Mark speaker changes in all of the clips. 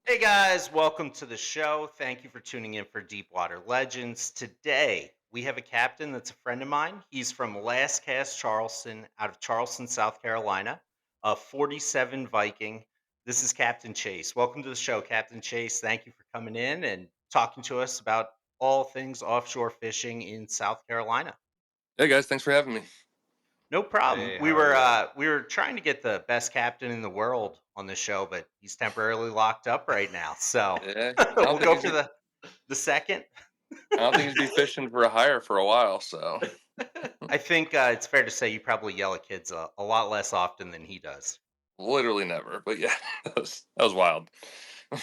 Speaker 1: Hey guys, welcome to the show. Thank you for tuning in for Deepwater Legends. Today, we have a captain that's a friend of mine. He's from Last Cast Charleston, out of Charleston, South Carolina, a 47 Viking. This is Captain Chase. Welcome to the show, Captain Chase. Thank you for coming in and talking to us about all things offshore fishing in South Carolina.
Speaker 2: Hey guys, thanks for having me.
Speaker 1: No problem.
Speaker 3: Hey,
Speaker 1: We
Speaker 3: how are
Speaker 1: were
Speaker 3: you?
Speaker 1: uh we were trying to get the best captain in the world on the show, but he's temporarily locked up right now. So
Speaker 2: Yeah,
Speaker 1: we'll go for the second.
Speaker 2: I don't think he's be fishing for a hire for a while. So
Speaker 1: I think it's fair to say you probably yell at kids a lot less often than he does.
Speaker 2: literally never. But yeah, that was wild.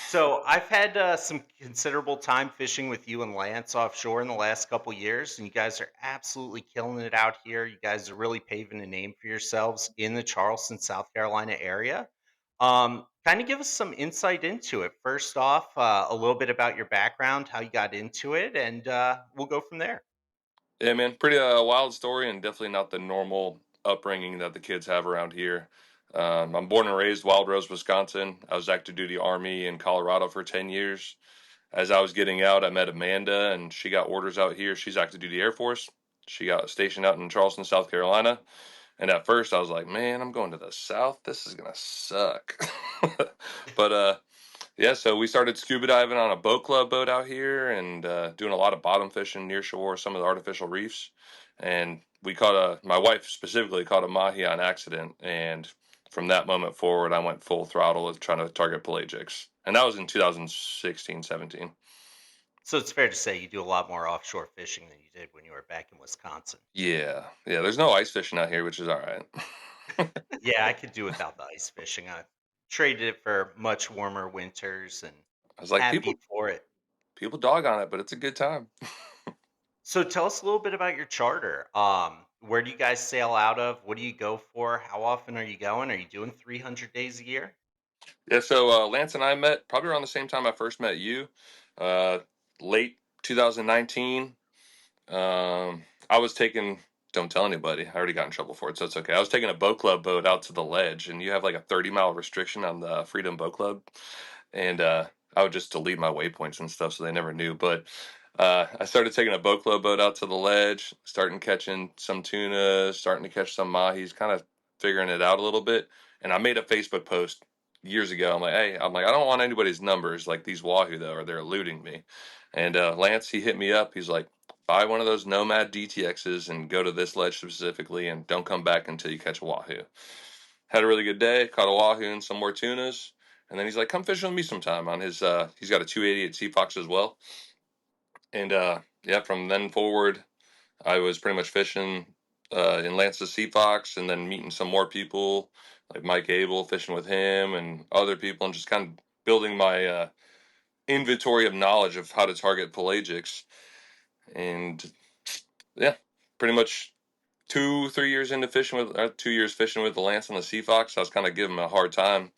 Speaker 1: So I've had some considerable time fishing with you and Lance offshore in the last couple years, and you guys are absolutely killing it out here. You guys are really paving a name for yourselves in the Charleston, South Carolina area. Kind of give us some insight into it. First off, a little bit about your background, how you got into it, and we'll go from there.
Speaker 2: Yeah, man, pretty wild story, and definitely not the normal upbringing that the kids have around here. I'm born and raised Wild Rose, Wisconsin. I was active duty Army in Colorado for 10 years. As I was getting out, I met Amanda, and she got orders out here. She's active duty Air Force. She got stationed out in Charleston, South Carolina. And at first, I was like, "Man, I'm going to the South. This is gonna suck." but yeah, so we started scuba diving on a boat club boat out here, and doing a lot of bottom fishing near shore, some of the artificial reefs. And we caught my wife specifically caught a mahi on accident, and from that moment forward, I went full throttle with trying to target pelagics, and that was in 2016, 17.
Speaker 1: So it's fair to say you do a lot more offshore fishing than you did when you were back in Wisconsin.
Speaker 2: Yeah, yeah. There's no ice fishing out here, which is all right.
Speaker 1: Yeah, I could do without the ice fishing. I traded it for much warmer winters and
Speaker 2: I was like,
Speaker 1: happy
Speaker 2: people
Speaker 1: for it.
Speaker 2: people dog on it, but it's a good time.
Speaker 1: So tell us a little bit about your charter. Where do you guys sail out of? What do you go for? How often are you going? Are you doing 300 days a year?
Speaker 2: Yeah, so Lance and I met probably around the same time I first met you, uh, late 2019. I was taking, don't tell anybody, I already got in trouble for it, so it's okay. I was taking a boat club boat out to the ledge, and you have like a 30-mile restriction on the Freedom Boat Club. And I would just delete my waypoints and stuff so they never knew. But I started taking a boat club boat out to the ledge, starting catching some tuna, starting to catch some mahis, kind of figuring it out a little bit. And I made a Facebook post years ago. I'm like, hey, I don't want anybody's numbers like these Wahoo though, or they're eluding me. And Lance, he hit me up. He's like, buy one of those Nomad DTXs and go to this ledge specifically, and don't come back until you catch a Wahoo. Had a really good day, caught a Wahoo and some more tunas. And then he's like, come fishing with me sometime on his, he's got a 280 at Sea Fox as well. And yeah, from then forward, I was pretty much fishing in Lance's Sea Fox, and then meeting some more people like Mike Abel, fishing with him and other people, and just kind of building my inventory of knowledge of how to target pelagics. And yeah, pretty much 2 3 years into fishing with 2 years fishing with the Lance and the Sea Fox, I was kind of giving him a hard time,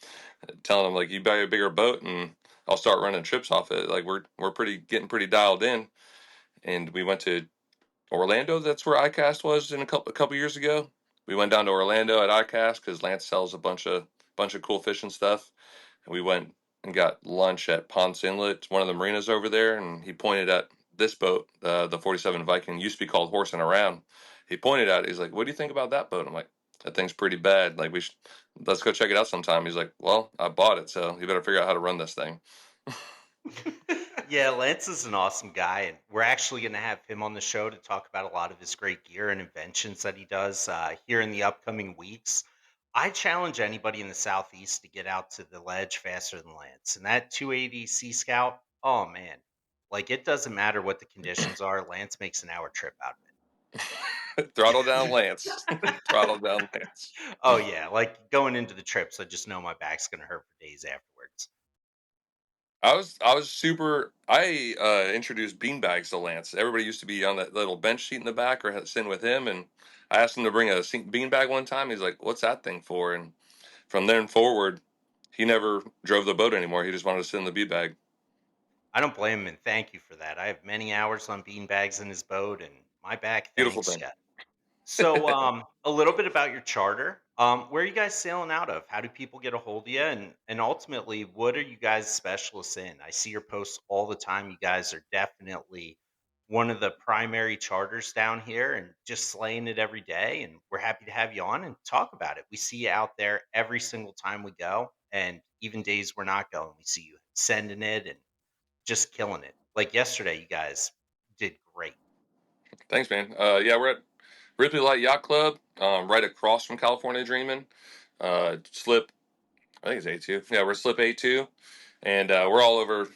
Speaker 2: telling him like, you buy a bigger boat and I'll start running trips off it. Like we're pretty getting pretty dialed in. And we went to Orlando. That's where iCast was in a couple years ago. We went down to Orlando at iCast because Lance sells a bunch of cool fishing stuff. And we went and got lunch at Ponce Inlet, one of the marinas over there, and he pointed at this boat, the 47 Viking, used to be called Horsing Around. He pointed at it. He's like, "What do you think about that boat?" I'm like, "That thing's pretty bad. Like, let's go check it out sometime." He's like, "Well, I bought it, so you better figure out how to run this thing."
Speaker 1: Yeah, Lance is an awesome guy, and we're actually going to have him on the show to talk about a lot of his great gear and inventions that he does here in the upcoming weeks. I challenge anybody in the Southeast to get out to the ledge faster than Lance. And that 280 Sea Scout, oh man, like it doesn't matter what the conditions are, Lance makes an hour trip out
Speaker 2: Throttle down
Speaker 1: of
Speaker 2: Lance. Throttle
Speaker 1: it.
Speaker 2: down Lance.
Speaker 1: Oh yeah, like going into the trips, I just know my back's going to hurt for days afterwards.
Speaker 2: I was super. I introduced beanbags to Lance. Everybody used to be on that little bench seat in the back or sitting with him, and I asked him to bring a beanbag one time. He's like, "What's that thing for?" And from then forward, he never drove the boat anymore. He just wanted to sit in the beanbag.
Speaker 1: I don't blame him, and thank you for that. I have many hours on beanbags in his boat, and my back
Speaker 2: Beautiful
Speaker 1: thanks
Speaker 2: thing.
Speaker 1: you. So, a little bit about your charter. Where are you guys sailing out of? How do people get a hold of you? And ultimately, what are you guys specialists in? I see your posts all the time. You guys are definitely one of the primary charters down here and just slaying it every day. And we're happy to have you on and talk about it. We see you out there every single time we go, and even days we're not going, we see you sending it and just killing it. Like yesterday, you guys did great.
Speaker 2: Thanks, man. Yeah, we're at Ripley Light Yacht Club, right across from California Dreamin'. Slip, I think it's A2. Yeah, we're Slip A2, and we're all over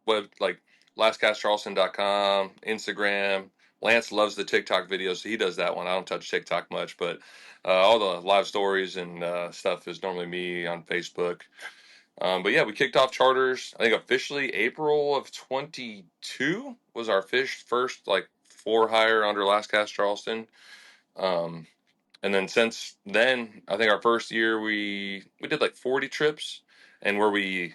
Speaker 2: web like lastcastcharleston.com, Instagram. Lance loves the TikTok videos, so he does that one. I don't touch TikTok much, but all the live stories and stuff is normally me on Facebook. But yeah, we kicked off charters. I think officially April of 22 was our first like for hire under Last Cast Charleston. Um, and then since then, I think our first year we did like 40 trips, and where we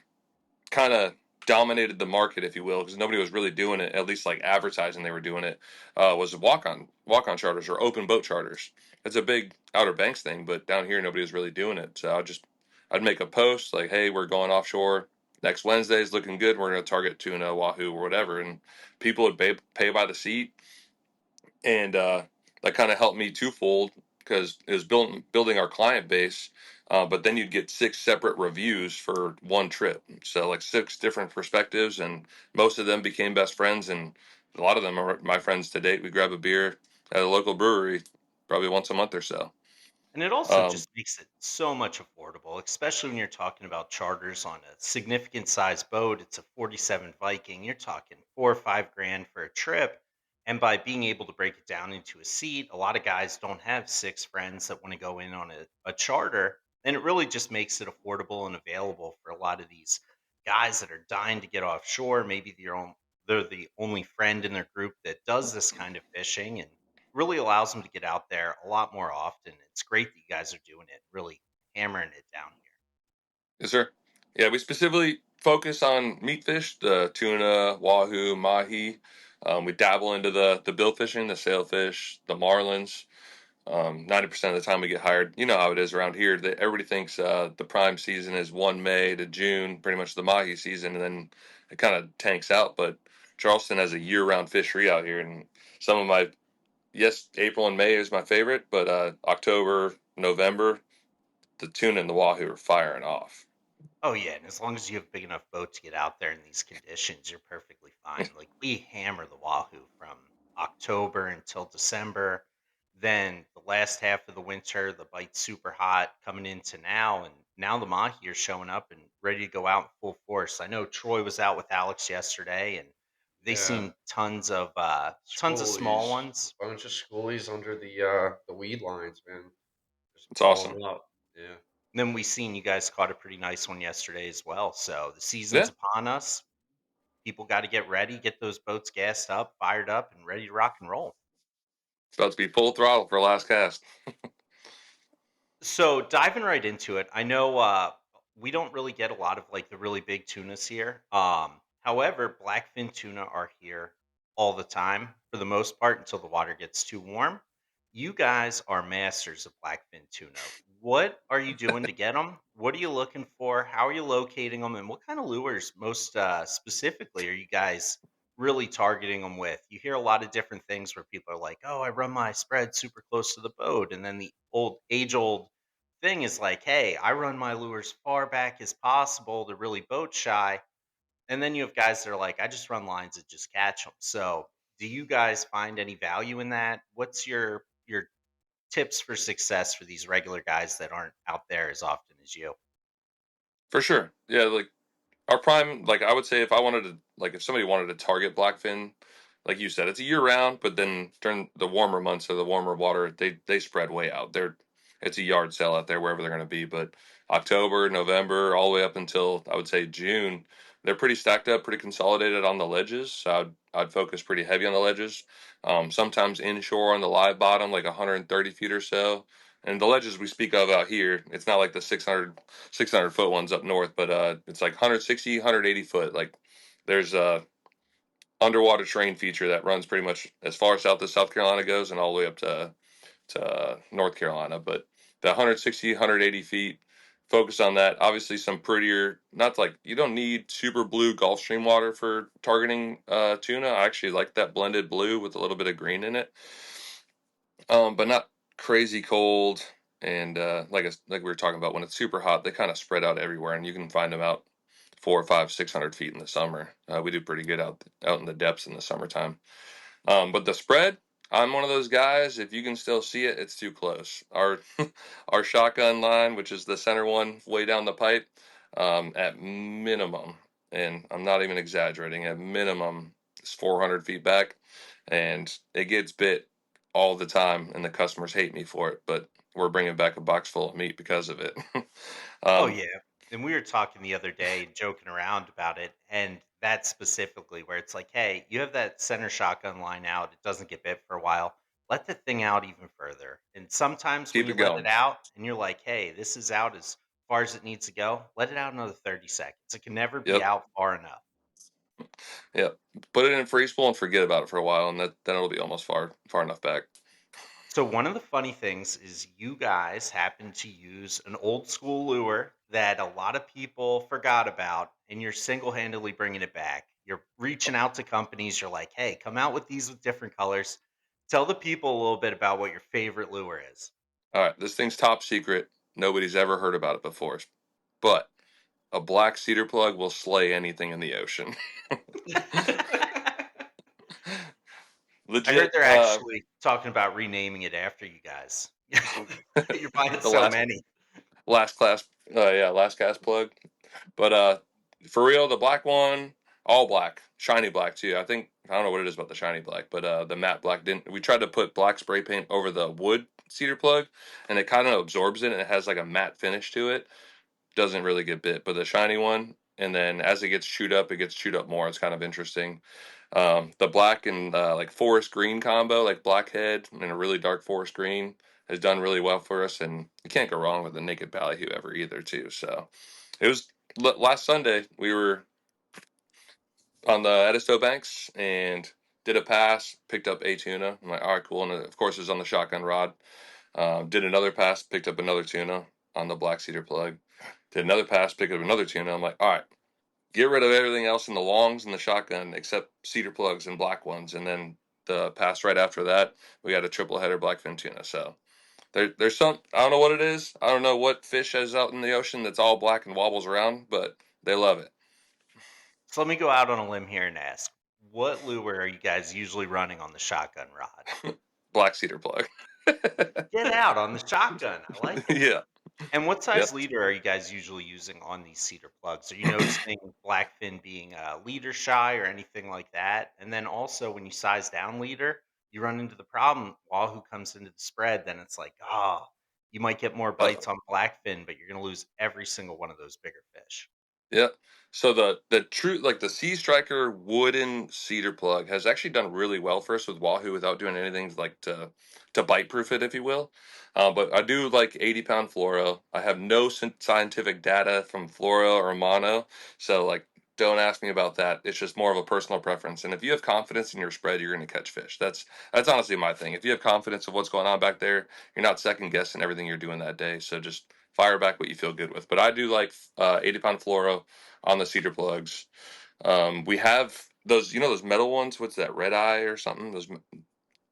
Speaker 2: kind of dominated the market, if you will, because nobody was really doing it. At least like advertising, they were doing it. Was walk on charters or open boat charters. It's a big Outer Banks thing, but down here nobody was really doing it. So I'd make a post like, "Hey, we're going offshore next Wednesday. Is looking good. We're going to target tuna, wahoo, or whatever," and people would pay by the seat, and that kind of helped me twofold because it was building our client base. But then you'd get six separate reviews for one trip, so like six different perspectives, and most of them became best friends, and a lot of them are my friends to date. We grab a beer at a local brewery probably once a month or so.
Speaker 1: And it also
Speaker 2: Um,
Speaker 1: just makes it so much affordable, especially when you're talking about charters on a significant size boat. It's a 47 Viking. You're talking 4 or 5 grand for a trip. And by being able to break it down into a seat, a lot of guys don't have six friends that want to go in on a charter. And it really just makes it affordable and available for a lot of these guys that are dying to get offshore. Maybe they're the only friend in their group that does this kind of fishing. And really allows them to get out there a lot more often. It's great that you guys are doing it, really hammering it down here.
Speaker 2: yes, sir. Yeah, we specifically focus on meat fish, the tuna, wahoo, mahi. We dabble into the bill fishing, the sailfish, the marlins. 90% of the time we get hired, you know how it is around here. That everybody thinks the prime season is 1 May to June, pretty much the mahi season, and then it kind of tanks out. But Charleston has a year-round fishery out here, and some of my yes, April and May is my favorite, but October, November, the tuna and the wahoo are firing off.
Speaker 1: Oh yeah, and as long as you have a big enough boat to get out there in these conditions, you're perfectly fine. Like we hammer the wahoo from October until December. Then the last half of the winter, the bite's super hot coming into now, and now the mahi are showing up and ready to go out in full force. I know Troy was out with Alex yesterday, and they
Speaker 3: Yeah,
Speaker 1: seen tons of small
Speaker 3: schoolies,
Speaker 1: ones.
Speaker 3: a bunch of schoolies under the weed lines, man, just
Speaker 2: It's awesome.
Speaker 3: blowing up. Yeah,
Speaker 1: Then we seen you guys caught a pretty nice one yesterday as well. So the season's
Speaker 2: Yeah,
Speaker 1: upon us. People got to get ready, get those boats gassed up, fired up, and ready to rock and roll.
Speaker 2: it's about to be full throttle for last cast.
Speaker 1: So diving right into it, I know we don't really get a lot of like the really big tunas here. However, blackfin tuna are here all the time for the most part until the water gets too warm. You guys are masters of blackfin tuna. What are you doing to get them? What are you looking for? How are you locating them? And what kind of lures, most specifically, are you guys really targeting them with? You hear a lot of different things where people are like, "Oh, I run my spread super close to the boat," and then the old thing is like, "Hey, I run my lures far back as possible. They're really boat shy." And then you have guys that are like, "I just run lines and just catch them." So, do you guys find any value in that? What's your tips for success for these regular guys that aren't out there as often as you?
Speaker 2: For sure. Yeah, like our prime, like I would say, if I wanted to, like if somebody wanted to target blackfin, like you said, it's a year round, but then during the warmer months or the warmer water, they spread way out. It's a yard sale out there wherever they're going to be. But October, November, all the way up until I would say June, they're pretty stacked up, pretty consolidated on the ledges. So I'd focus pretty heavy on the ledges. Sometimes inshore on the live bottom, like 130 feet or so. And the ledges we speak of out here, it's not like the 600 foot ones up north, but it's like 160, 180 foot. Like there's a underwater terrain feature that runs pretty much as far south as South Carolina goes and all the way up to to North Carolina. But the 160, 180 feet, focus on that. Obviously, some prettier, not like you don't need super blue Gulfstream water for targeting tuna. I actually like that blended blue with a little bit of green in it, but not crazy cold. And like we were talking about, when it's super hot, they kind of spread out everywhere, and you can find them out 400, 500, 600 feet in the summer. We do pretty good out in the depths in the summertime. But the spread, I'm one of those guys. If you can still see it, it's too close. Our our shotgun line, which is the center one way down the pipe, at minimum, and I'm not even exaggerating, at minimum, it's 400 feet back, and it gets bit all the time, and the customers hate me for it. But we're bringing back a box full of meat because of it.
Speaker 1: Oh
Speaker 2: um,
Speaker 1: yeah. And we were talking the other day, joking around about it, and that specifically where it's like, hey, you have that center shotgun line out, it doesn't get bit for a while. Let the thing out even further. And sometimes when
Speaker 2: Keep
Speaker 1: you
Speaker 2: it
Speaker 1: let it
Speaker 2: going.
Speaker 1: out and you're like, hey, this is out as far as it needs to go, let it out another 30 seconds. It can never be
Speaker 2: Yep.
Speaker 1: out far enough.
Speaker 2: Yep. Put it in freeze pool and forget about it for a while, and then it'll be almost far enough back.
Speaker 1: So one of the funny things is you guys happen to use an old school lure that a lot of people forgot about, and you're single-handedly bringing it back. You're reaching out to companies. You're like, "Hey, come out with these with different colors." Tell the people a little bit about what your favorite lure is.
Speaker 2: All right, this thing's top secret. Nobody's ever heard about it before. But a black cedar plug will slay anything in the ocean.
Speaker 1: I heard
Speaker 2: Legit.
Speaker 1: they're actually talking about renaming it after you guys. You're buying
Speaker 2: The
Speaker 1: so many.
Speaker 2: last class. Yeah, last cast plug. But for real, the black one, all black, shiny black too. I don't know what it is about the shiny black, but the matte black didn't. We tried to put black spray paint over the wood cedar plug, and it kind of absorbs it, and it has like a matte finish to it. Doesn't really get bit, but the shiny one, and then as it gets chewed up more. It's kind of interesting. The black and like forest green combo, like blackhead and a really dark forest green, has done really well for us, and you can't go wrong with the naked ballyhoo ever either too. So it was last Sunday we were on the Edisto Banks and did a pass, picked up a tuna. I'm like, all right, cool, and of course it was on the shotgun rod. Did another pass, picked up another tuna on the black cedar plug. Did another pass, picked up another tuna. I'm like, all right, get rid of everything else in the longs and the shotgun except cedar plugs and black ones. And then the pass right after that, we got a triple header blackfin tuna. So there's some, I don't know what it is. I don't know what fish is out in the ocean that's all black and wobbles around, but they love it.
Speaker 1: So let me go out on a limb here and ask, what lure are you guys usually running on the shotgun rod?
Speaker 2: Black cedar plug.
Speaker 1: Get out on the shotgun. I like it.
Speaker 2: Yeah.
Speaker 1: And what
Speaker 2: Yep.
Speaker 1: size leader are you guys usually using on these cedar plugs? Are you noticing Blackfin being leader shy or anything like that? And then also, when you size down leader, you run into the problem. Wahoo comes into the spread, then it's like, oh, you might get more
Speaker 2: Uh,
Speaker 1: bites on Blackfin, but you're going to lose every single one of those bigger fish.
Speaker 2: Yeah. So the true like the Sea Striker wooden cedar plug has actually done really well for us with Wahoo without doing anything like to bite proof it, if you will. But I do like 80-pound fluoro. I have no scientific data from fluoro or mono, so like don't ask me about that. It's just more of a personal preference. And if you have confidence in your spread, you're going to catch fish. That's honestly my thing. If you have confidence of what's going on back there, you're not second guessing everything you're doing that day. So just fire back what you feel good with. But I do like 80-pound fluoro on the cedar plugs. We have those, those metal ones. What's that, red eye or something? Those,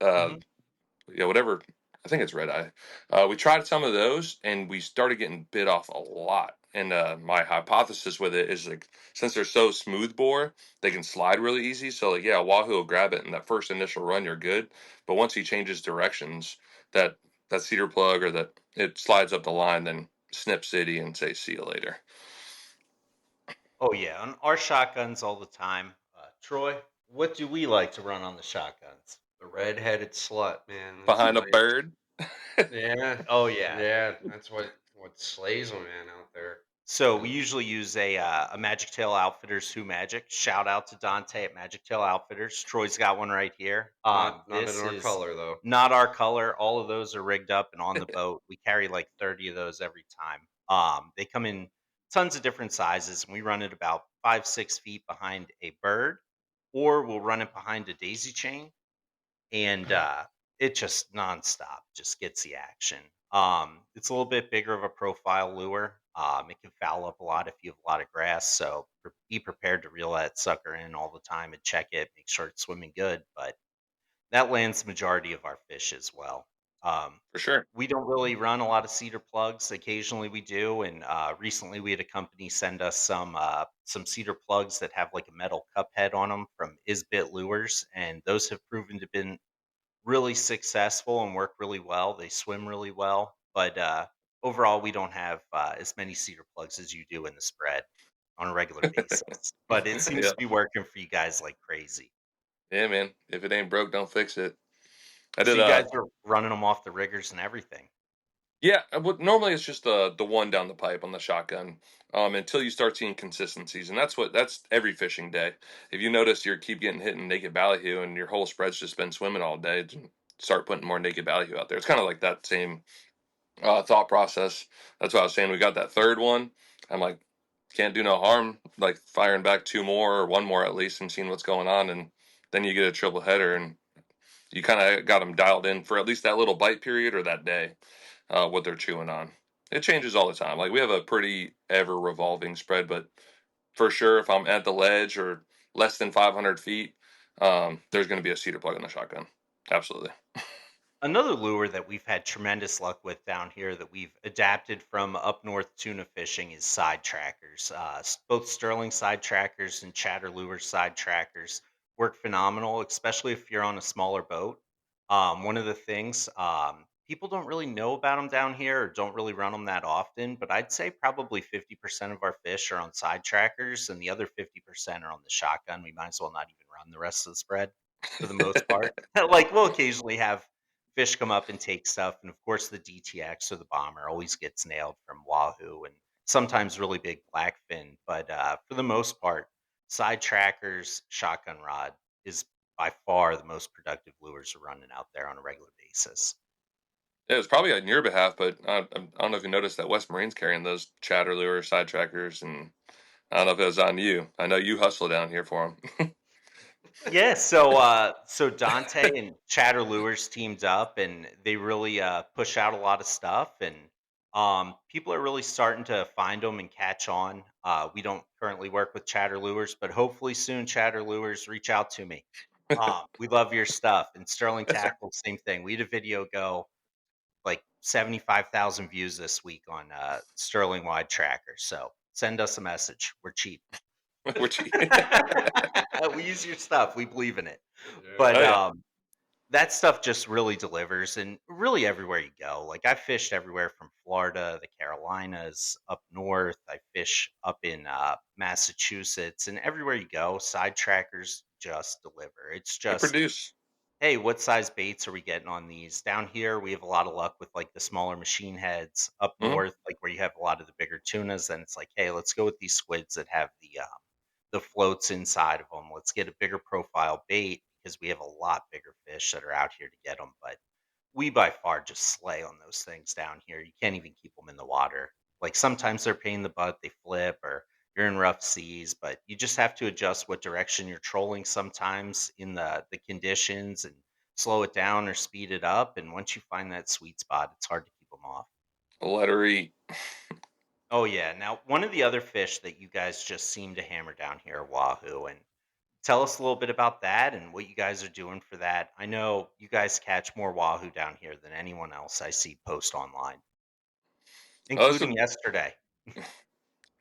Speaker 2: uh,
Speaker 1: Hmm.
Speaker 2: yeah, whatever. I think it's red eye. We tried some of those, and we started getting bit off a lot. And my hypothesis with it is like, since they're so smooth bore, they can slide really easy. So like, yeah, Wahoo will grab it, and that first initial run, you're good. But once he changes directions, that that cedar plug or that it slides up the line, then snip city and say see you later.
Speaker 1: Oh, yeah. On our shotguns all the time. Troy, what do we like to run on the shotguns?
Speaker 3: The red-headed slut, man. That's
Speaker 2: Behind a
Speaker 3: nice.
Speaker 2: bird.
Speaker 3: Yeah,
Speaker 1: Oh, yeah.
Speaker 3: yeah. That's what slays them, man, out there.
Speaker 1: So we
Speaker 3: And
Speaker 1: usually use a Magic Tail Outfitters Who Magic. Shout out to Dante at Magic Tail Outfitters. Troy's got one right here.
Speaker 3: not in
Speaker 1: This
Speaker 3: our
Speaker 1: is
Speaker 3: color though.
Speaker 1: not our color. All of those are rigged up and on the boat. We carry like 30 of those every time. They come in tons of different sizes, and we run it about 5, 6 feet behind a bird, or we'll run it behind a daisy chain. And it just nonstop just gets the action. It's a little bit bigger of a profile lure. It can foul up a lot if you have a lot of grass, so be prepared to reel that sucker in all the time and check it, make sure it's swimming good. But that lands the majority of our fish as well. Um,
Speaker 2: For sure.
Speaker 1: we don't really run a lot of cedar plugs. Occasionally we do, and recently we had a company send us some cedar plugs that have like a metal cup head on them from Isbit Lures, and those have proven to been really successful and work really well. They swim really well, but overall we don't have as many cedar plugs as you do in the spread on a regular basis. But it seems
Speaker 2: Yeah.
Speaker 1: to be working for you guys like crazy.
Speaker 2: Yeah, man. If it ain't broke, don't fix it. I
Speaker 1: So
Speaker 2: did
Speaker 1: you guys are running them off the riggers and everything.
Speaker 2: Yeah, but normally it's just the one down the pipe on the shotgun, until you start seeing consistencies, and that's every fishing day. If you notice you keep getting hit in naked ballyhoo and your whole spread's just been swimming all day, then start putting more naked ballyhoo out there. It's kind of like that same thought process. That's what I was saying. We got that third one. I'm like, can't do no harm, like firing back two more or one more at least and seeing what's going on, and then you get a triple header and you kind of got them dialed in for at least that little bite period or that day, what they're chewing on. It changes all the time. Like we have a pretty ever revolving spread, but for sure, if I'm at the ledge or less than 500 feet, there's going to be a cedar plug in the shotgun. Absolutely.
Speaker 1: Another lure that we've had tremendous luck with down here that we've adapted from up north tuna fishing is side trackers. Both Sterling side trackers and Chatter lure side trackers work phenomenal, especially if you're on a smaller boat. One of the things people don't really know about them down here or don't really run them that often, but I'd say probably 50% of our fish are on side trackers and the other 50% are on the shotgun. We might as well not even run the rest of the spread for the most part. Like we'll occasionally have fish come up and take stuff. And of course, the DTX or the bomber always gets nailed from Wahoo and sometimes really big blackfin. But for the most part, side trackers, shotgun rod is by far the most productive lures are running out there on a regular basis.
Speaker 2: It was probably on your behalf, but I don't know if you noticed that West Marine's carrying those chatter lure side trackers, and I don't know if it was on you. I know you hustle down here for them.
Speaker 1: Yeah, so Dante and Chatter Lures teamed up and they really push out a lot of stuff and people are really starting to find them and catch on. We don't currently work with Chatter Lures, but hopefully soon Chatter Lures reach out to me. We love your stuff. And Sterling Tackle, same thing. We had a video go like 75,000 views this week on Sterling Wide Tracker. So send us a message. We're cheap.
Speaker 2: Which,
Speaker 1: We use your stuff. We believe in it.
Speaker 3: Yeah.
Speaker 1: But
Speaker 2: oh yeah,
Speaker 1: that stuff just really delivers and really everywhere you go. Like I fished everywhere from Florida, the Carolinas, up north. I fish up in Massachusetts, and everywhere you go, side trackers just deliver. It's
Speaker 2: they
Speaker 1: just,
Speaker 2: produce.
Speaker 1: hey, what size baits are we getting on these? Down here, we have a lot of luck with like the smaller machine heads. Up
Speaker 2: Mhm.
Speaker 1: north, like where you have a lot of the bigger tunas, then it's like, hey, let's go with these squids that have the floats inside of them. Let's get a bigger profile bait because we have a lot bigger fish that are out here to get them. But we by far just slay on those things down here. You can't even keep them in the water. Like sometimes they're a pain in the butt, they flip, or you're in rough seas, but you just have to adjust what direction you're trolling sometimes in the conditions and slow it down or speed it up. And once you find that sweet spot, it's hard to keep them off.
Speaker 2: Let her eat.
Speaker 1: Oh yeah. Now, one of the other fish that you guys just seem to hammer down here are wahoo, and tell us a little bit about that and what you guys are doing for that. I know you guys catch more wahoo down here than anyone else I see post online,
Speaker 2: Oh,
Speaker 1: including yesterday.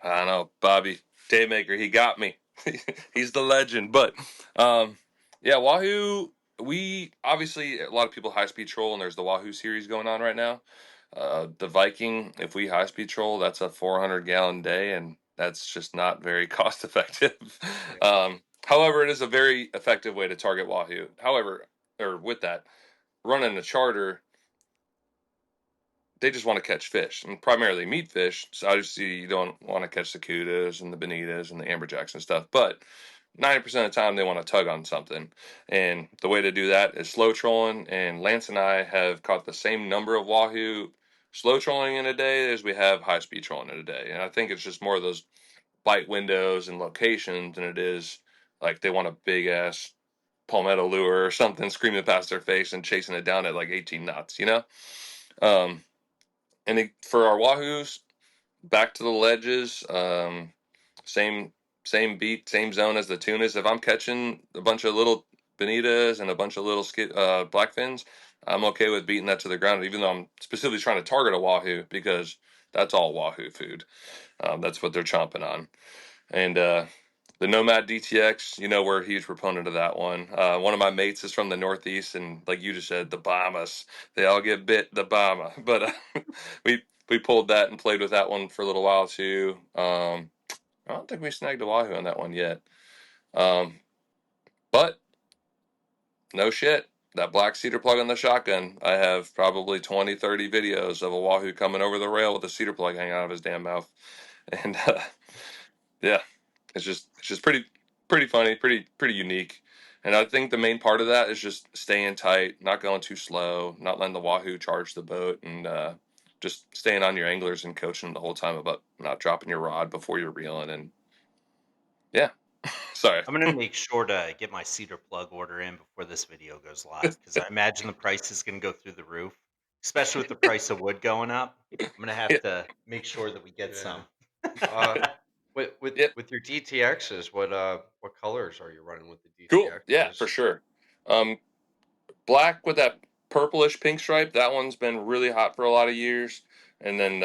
Speaker 2: I don't know, Bobby Daymaker. He got me. He's the legend. But um, yeah, Wahoo. We obviously a lot of people high speed troll, and there's the Wahoo series going on right now. The Viking, if we high speed troll, that's a 400-gallon day, and that's just not very cost effective.
Speaker 3: Yeah.
Speaker 2: However, it is a very effective way to target Wahoo. However, or with that, running a charter, they just want to catch fish and primarily meat fish. So obviously you don't want to catch the cudas and the bonitas and the amberjacks and stuff. But 90% of the time they want to tug on something. And the way to do that is slow trolling. And Lance and I have caught the same number of wahoo slow trolling in a day as we have high speed trolling in a day. And I think it's just more of those bite windows and locations than it is like they want a big ass palmetto lure or something, screaming past their face and chasing it down at like 18 knots, you know? Um, for our wahoos, back to the ledges, same same beat, same zone as the tunas. If I'm catching a bunch of little bonitas and a bunch of little blackfins, I'm okay with beating that to the ground, even though I'm specifically trying to target a wahoo because that's all wahoo food. That's what they're chomping on. And the Nomad DTX, we're a huge proponent of that one. One of my mates is from the Northeast, and like you just said, the Bahamas, they all get bit, the Bahama. But we pulled that and played with that one for a little while too. I don't think we snagged a wahoo on that one yet. But no shit. That black cedar plug on the shotgun, I have probably 20, 30 videos of a wahoo coming over the rail with a cedar plug hanging out of his damn mouth. And yeah, it's just pretty funny, pretty unique. And I think the main part of that is just staying tight, not going too slow, not letting the wahoo charge the boat, and just staying on your anglers and coaching them the whole time about not dropping your rod before you're reeling. And yeah, sorry.
Speaker 1: I'm gonna make sure to get my cedar plug order in before this video goes live because I imagine the price is gonna go through the roof, especially with the price of wood going up. I'm gonna have
Speaker 2: Yeah,
Speaker 1: to make sure that we get
Speaker 3: Yeah.
Speaker 1: some.
Speaker 3: Uh, with
Speaker 2: yeah,
Speaker 3: with your DTXs, what colors are you running with the
Speaker 2: cool. Yeah, for
Speaker 3: DTXs?
Speaker 2: sure. Um, Black with that purplish pink stripe. That one's been really hot for a lot of years. And then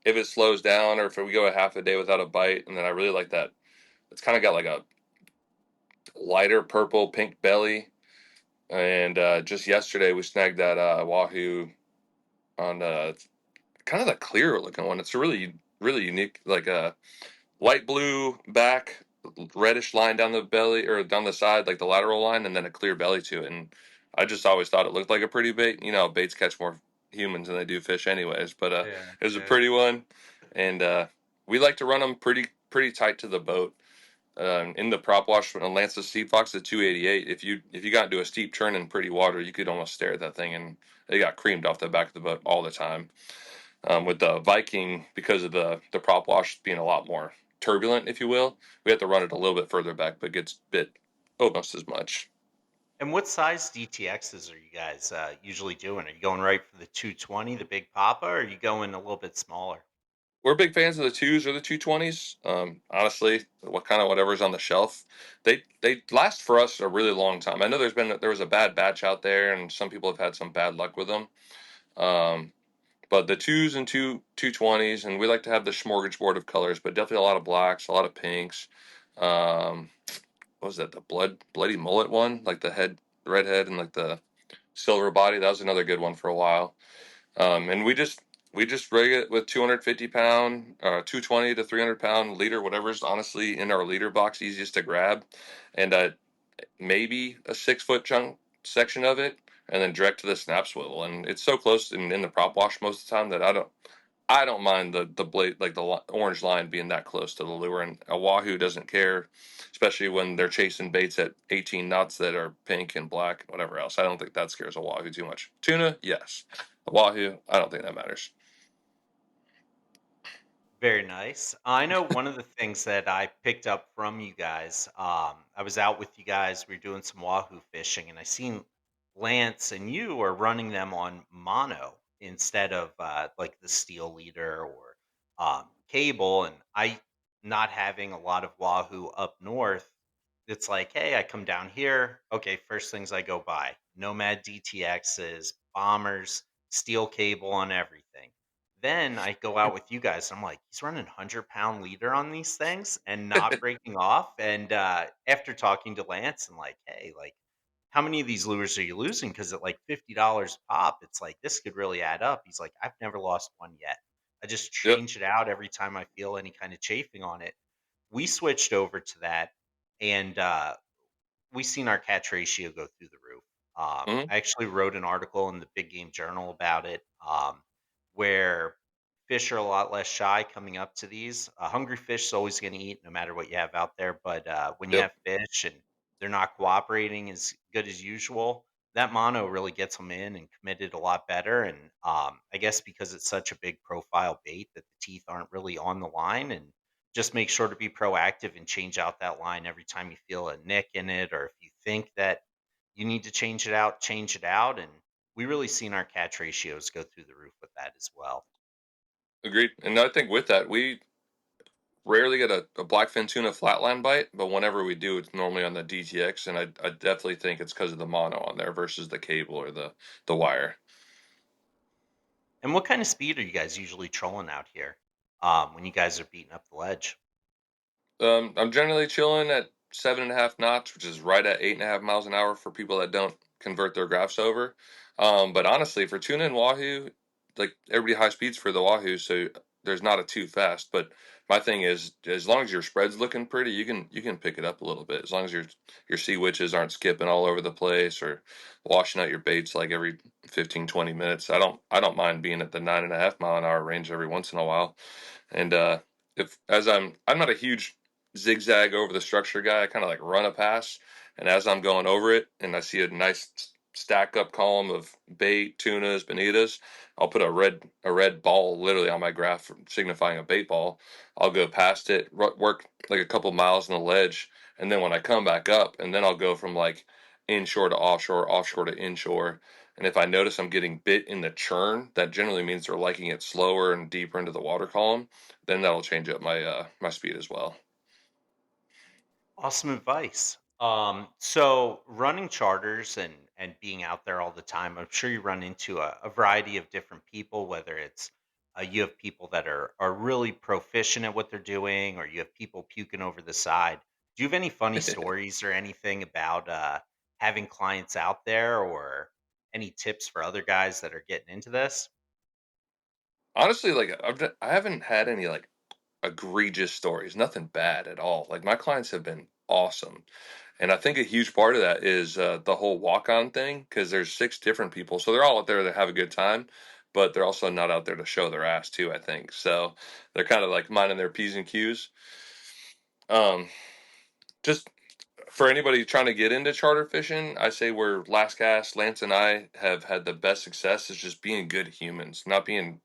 Speaker 2: if it slows down, or if we go a half a day without a bite, and then I really like that. It's kind of got like a lighter purple pink belly. And just yesterday we snagged that wahoo on kind of the clear looking one. It's a really unique, like a light blue back, reddish line down the belly or down the side, like the lateral line, and then a clear belly to it. And I just always thought it looked like a pretty bait. Baits catch more humans than they do fish, anyways. But
Speaker 3: Yeah,
Speaker 2: it was a
Speaker 3: yeah.
Speaker 2: pretty one, and we like to run them pretty tight to the boat. In the prop wash on Lance's Sea Fox at 288, if you got into a steep turn in pretty water, you could almost stare at that thing, and they got creamed off the back of the boat all the time. With the Viking, because of the prop wash being a lot more turbulent, if you will, we have to run it a little bit further back, but gets bit almost as much.
Speaker 1: And what size DTXs are you guys usually doing? Are you going right for the 220, the big Papa, or are you going a little bit smaller?
Speaker 2: We're big fans of the twos or the 220s. Honestly, whatever's on the shelf, they last for us a really long time. I know there was a bad batch out there, and some people have had some bad luck with them. Um, But the twos and 220s, and we like to have the smorgasbord of colors, but definitely a lot of blacks, a lot of pinks. Um, what was that? The bloody mullet one, like the red head, and like the silver body. That was another good one for a while. And we just rig it with 250 pound, 220 to 300 pound leader, whatever's honestly in our leader box easiest to grab, and maybe a 6 foot chunk section of it, and then direct to the snap swivel. And it's so close in the prop wash most of the time that I don't mind the blade, like the orange line being that close to the lure. And a wahoo doesn't care, especially when they're chasing baits at 18 knots that are pink and black and whatever else. I don't think that scares a wahoo too much. Tuna, yes. A wahoo, I don't think that matters.
Speaker 1: Very nice. I know one of the things that I picked up from you guys, I was out with you guys, we were doing some wahoo fishing, and I seen Lance and you are running them on mono instead of like the steel leader or cable. And I, not having a lot of wahoo up north, it's like, hey, I come down here. Okay, first things I go buy Nomad DTXs, bombers, steel cable on everything. Then I go out with you guys. I'm like, he's running 100-pound leader on these things and not breaking off. And after talking to Lance and like, hey, like, how many of these lures are you losing? Because at like $50 a pop, it's like this could really add up. He's like, I've never lost one yet. I just
Speaker 2: Yep.
Speaker 1: change it out every time I feel any kind of chafing on it. We switched over to that, and we seen our catch ratio go through the roof.
Speaker 2: Hmm.
Speaker 1: I actually wrote an article in the Big Game Journal about it, where fish are a lot less shy coming up to these. A hungry fish is always going to eat no matter what you have out there. But when you
Speaker 2: Yep.
Speaker 1: have fish and they're not cooperating as good as usual, that mono really gets them in and committed a lot better. And I guess because it's such a big profile bait that the teeth aren't really on the line, and just make sure to be proactive and change out that line every time you feel a nick in it, or if you think that you need to change it out, change it out. And we really seen our catch ratios go through the roof with that as well.
Speaker 2: Agreed. And I think with that, we rarely get a blackfin tuna flatline bite, but whenever we do, it's normally on the DTX, and I definitely think it's because of the mono on there versus the cable or the wire.
Speaker 1: And what kind of speed are you guys usually trolling out here when you guys are beating up the ledge?
Speaker 2: I'm generally chilling at 7.5 knots, which is right at 8.5 miles an hour for people that don't convert their graphs over. But honestly, for tuna and wahoo, like everybody high speeds for the wahoo, so there's not a too fast. But my thing is, as long as your spread's looking pretty, you can pick it up a little bit. As long as your sea witches aren't skipping all over the place or washing out your baits like every 15, 20 minutes. I don't mind being at the 9.5 mile an hour range every once in a while. And if as I'm not a huge zigzag over the structure guy. I kind of like run a pass, and as I'm going over it, and I see a nice stack up column of bait, tunas, bonitas, I'll put a red ball literally on my graph signifying a bait ball. I'll go past it, work like a couple miles on the ledge, and then when I come back up, and then I'll go from like inshore to offshore, offshore to inshore. And if I notice I'm getting bit in the churn, that generally means they're liking it slower and deeper into the water column. Then that'll change up my speed as well.
Speaker 1: Awesome advice. So running charters and being out there all the time, I'm sure you run into a variety of different people. Whether it's you have people that are really proficient at what they're doing, or you have people puking over the side. Do you have any funny stories or anything about having clients out there, or any tips for other guys that are getting into this?
Speaker 2: Honestly, like I haven't had any like egregious stories, nothing bad at all. Like my clients have been awesome, and I think a huge part of that is the whole walk-on thing because there's 6 different people, so they're all out there to have a good time, but they're also not out there to show their ass too. I think so. They're kind of like minding their p's and q's. Um, just for anybody trying to get into charter fishing, I say where Last Cast, Lance and I have had the best success is just being good humans, not being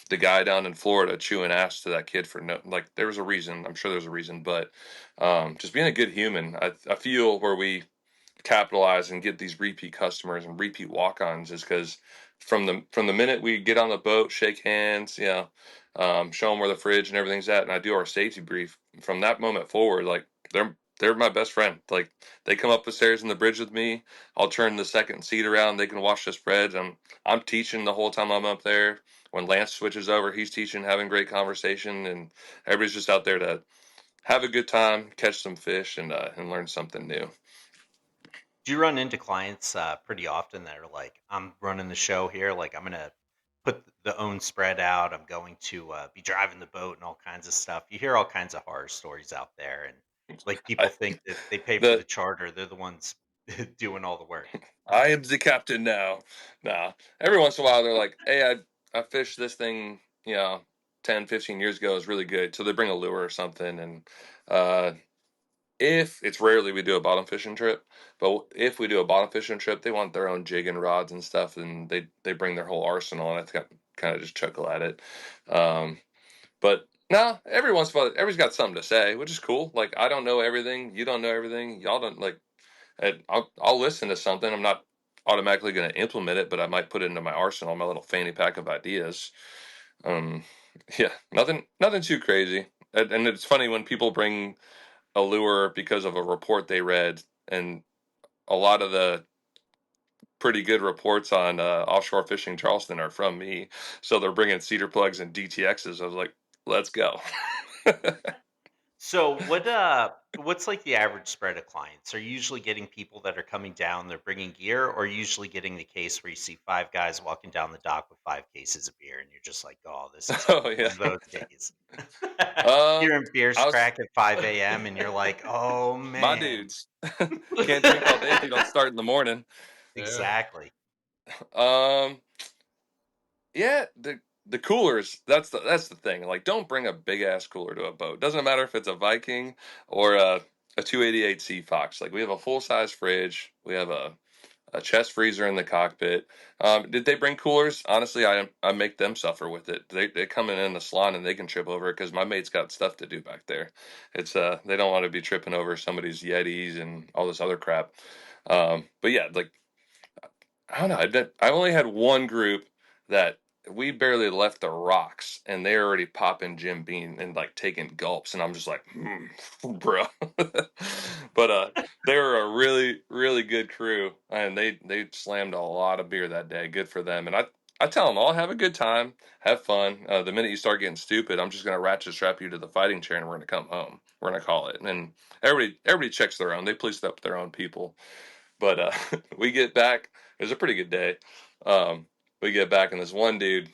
Speaker 2: the guy down in Florida chewing ass to that kid for no, like there was a reason. I'm sure there's a reason, but just being a good human. I feel where we capitalize and get these repeat customers and repeat walk-ons is because from the minute we get on the boat, shake hands, show them where the fridge and everything's at, and I do our safety brief. From that moment forward, like they're my best friend. Like they come up the stairs in the bridge with me. I'll turn the second seat around. They can wash the spreads. I'm teaching the whole time I'm up there. When Lance switches over, he's teaching, having great conversation, and everybody's just out there to have a good time, catch some fish, and learn something new.
Speaker 1: Do you run into clients pretty often that are like, I'm running the show here, like I'm gonna put the own spread out, I'm going to be driving the boat and all kinds of stuff. You hear all kinds of horror stories out there, and like people
Speaker 2: I
Speaker 1: think that they pay for the
Speaker 2: the
Speaker 1: charter, they're the ones doing all the work.
Speaker 2: I am the captain now. Nah. Every once in a while they're like, hey, I fished this thing, 10, 15 years ago. It was really good. So they bring a lure or something. And uh, if it's rarely we do a bottom fishing trip, but if we do a bottom fishing trip, they want their own jig and rods and stuff. And they bring their whole arsenal. And I kind of just chuckle at it. Um, but no, every once in a while, everybody's got something to say, which is cool. Like, I don't know everything. You don't know everything. Y'all don't like, and I'll listen to something. I'm not automatically going to implement it, but I might put it into my arsenal, my little fanny pack of ideas. Um, yeah, nothing too crazy. And it's funny when people bring a lure because of a report they read, and a lot of the pretty good reports on offshore fishing Charleston are from me. So they're bringing cedar plugs and DTXs. I was like, let's go.
Speaker 1: So what's like the average spread of clients? Are you usually getting people that are coming down, they're bringing gear, or usually getting the case where you see five guys walking down the dock with 5 cases of beer and you're just like, oh, this is
Speaker 2: Oh yeah.
Speaker 1: one of those days.
Speaker 2: Um,
Speaker 1: Hearing beers
Speaker 2: I was
Speaker 1: crack at 5 a.m. and you're like, oh
Speaker 2: my
Speaker 1: man.
Speaker 2: dudes. Can't drink all day if you don't start in the morning.
Speaker 3: Yeah.
Speaker 1: Exactly.
Speaker 2: Um, yeah, the coolers. That's the thing. Like, don't bring a big ass cooler to a boat. Doesn't matter if it's a Viking or a 288 Sea Fox. Like, we have a full size fridge. We have a chest freezer in the cockpit. Did they bring coolers? Honestly, I make them suffer with it. They come in the salon and they can trip over it because my mate's got stuff to do back there. It's they don't want to be tripping over somebody's Yetis and all this other crap. But yeah, like I don't know. I only had one group that we barely left the rocks, and they're already popping Jim Beam and like taking gulps, and I'm just like, bro. But they were a really really good crew, and they slammed a lot of beer that day. Good for them. And I tell them all have a good time, have fun. The minute you start getting stupid, I'm just gonna ratchet strap you to the fighting chair, and we're gonna come home. We're gonna call it. And everybody checks their own. They police up their own people. But we get back. It was a pretty good day. We get back, and this one dude,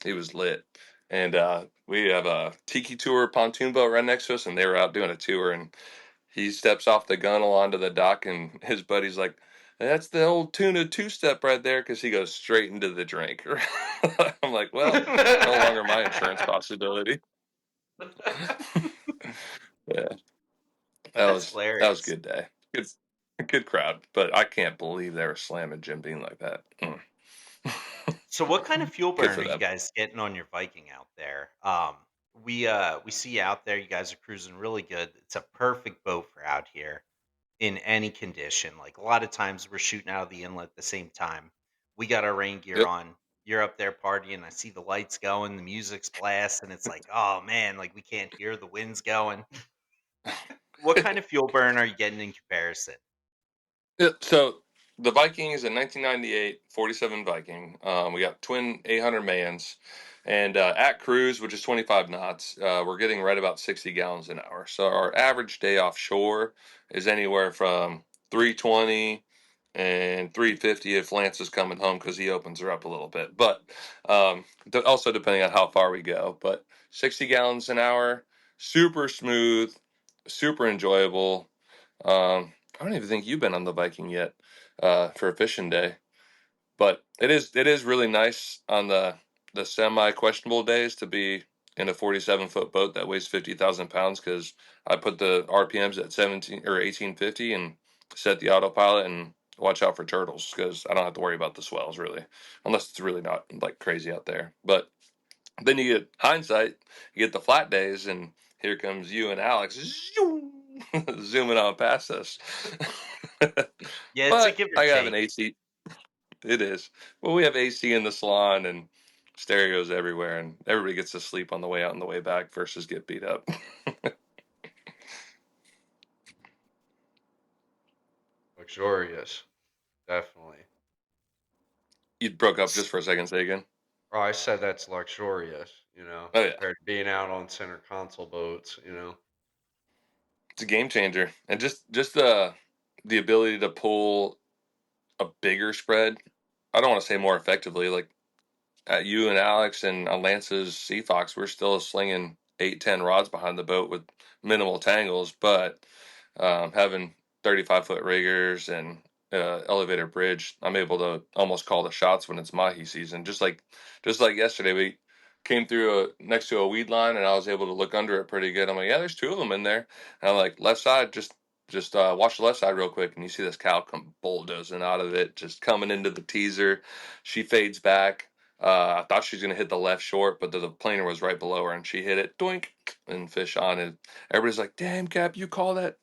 Speaker 2: he was lit. And we have a tiki tour pontoon boat right next to us, and they were out doing a tour. And he steps off the gunnel onto the dock, and his buddy's like, "That's the old tuna two-step right there," because he goes straight into the drink. I'm like, well, no longer my insurance possibility. Yeah,
Speaker 1: That's
Speaker 2: that was a
Speaker 1: hilarious.
Speaker 2: good day. Good crowd, but I can't believe they were slamming Jim Beam like that.
Speaker 1: So what kind of fuel
Speaker 2: Good
Speaker 1: burn
Speaker 2: for
Speaker 1: are you
Speaker 2: them.
Speaker 1: guys getting on your Viking out there? We see you out there, you guys are cruising really good. It's a perfect boat for out here in any condition. Like a lot of times we're shooting out of the inlet at the same time. We got our rain gear
Speaker 2: Yep.
Speaker 1: on. You're up there partying. I see the lights going, the music's blasting. It's like, oh man, like we can't hear the winds going. What kind of fuel burn are you getting in comparison?
Speaker 2: Yeah, so the Viking is a 1998 47 Viking. We got twin 800 Mayans, and at cruise, which is 25 knots, we're getting right about 60 gallons an hour. So our average day offshore is anywhere from 320 and 350 if Lance is coming home because he opens her up a little bit. But also depending on how far we go. But 60 gallons an hour, super smooth, super enjoyable. I don't even think you've been on the Viking yet for a fishing day, but it is really nice on the semi questionable days to be in a 47-foot boat that weighs 50,000 pounds because I put the RPMs at 17 or 1850 and set the autopilot and watch out for turtles because I don't have to worry about the swells really, unless it's really not like crazy out there. But then you get hindsight, you get the flat days, and here comes you and Alex zooming on past us.
Speaker 1: Yeah, it's a
Speaker 2: But
Speaker 1: give or
Speaker 2: I have an
Speaker 1: take.
Speaker 2: AC. It is. Well, we have AC in the salon and stereos everywhere, and everybody gets to sleep on the way out and the way back versus get beat up.
Speaker 3: Luxurious, definitely.
Speaker 2: You broke up just for a second. Say again.
Speaker 3: Oh, I said that's luxurious,
Speaker 2: Oh yeah,
Speaker 3: compared to being out on center console boats.
Speaker 2: it's a game changer, and just the ability to pull a bigger spread. I don't want to say more effectively. Like at you and Alex and on Lance's Sea Fox, we're still slinging 8, 10 rods behind the boat with minimal tangles, but having 35-foot riggers and elevator bridge, I'm able to almost call the shots when it's mahi season. Just like yesterday, we came through next to a weed line, and I was able to look under it pretty good. I'm like, yeah, there's two of them in there. And I'm like, left side, just watch the left side real quick, and you see this cow come bulldozing out of it, just coming into the teaser. She fades back. I thought she was going to hit the left short, but the planer was right below her, and she hit it, doink, and fish on it. Everybody's like, "Damn, Cap, you call that?"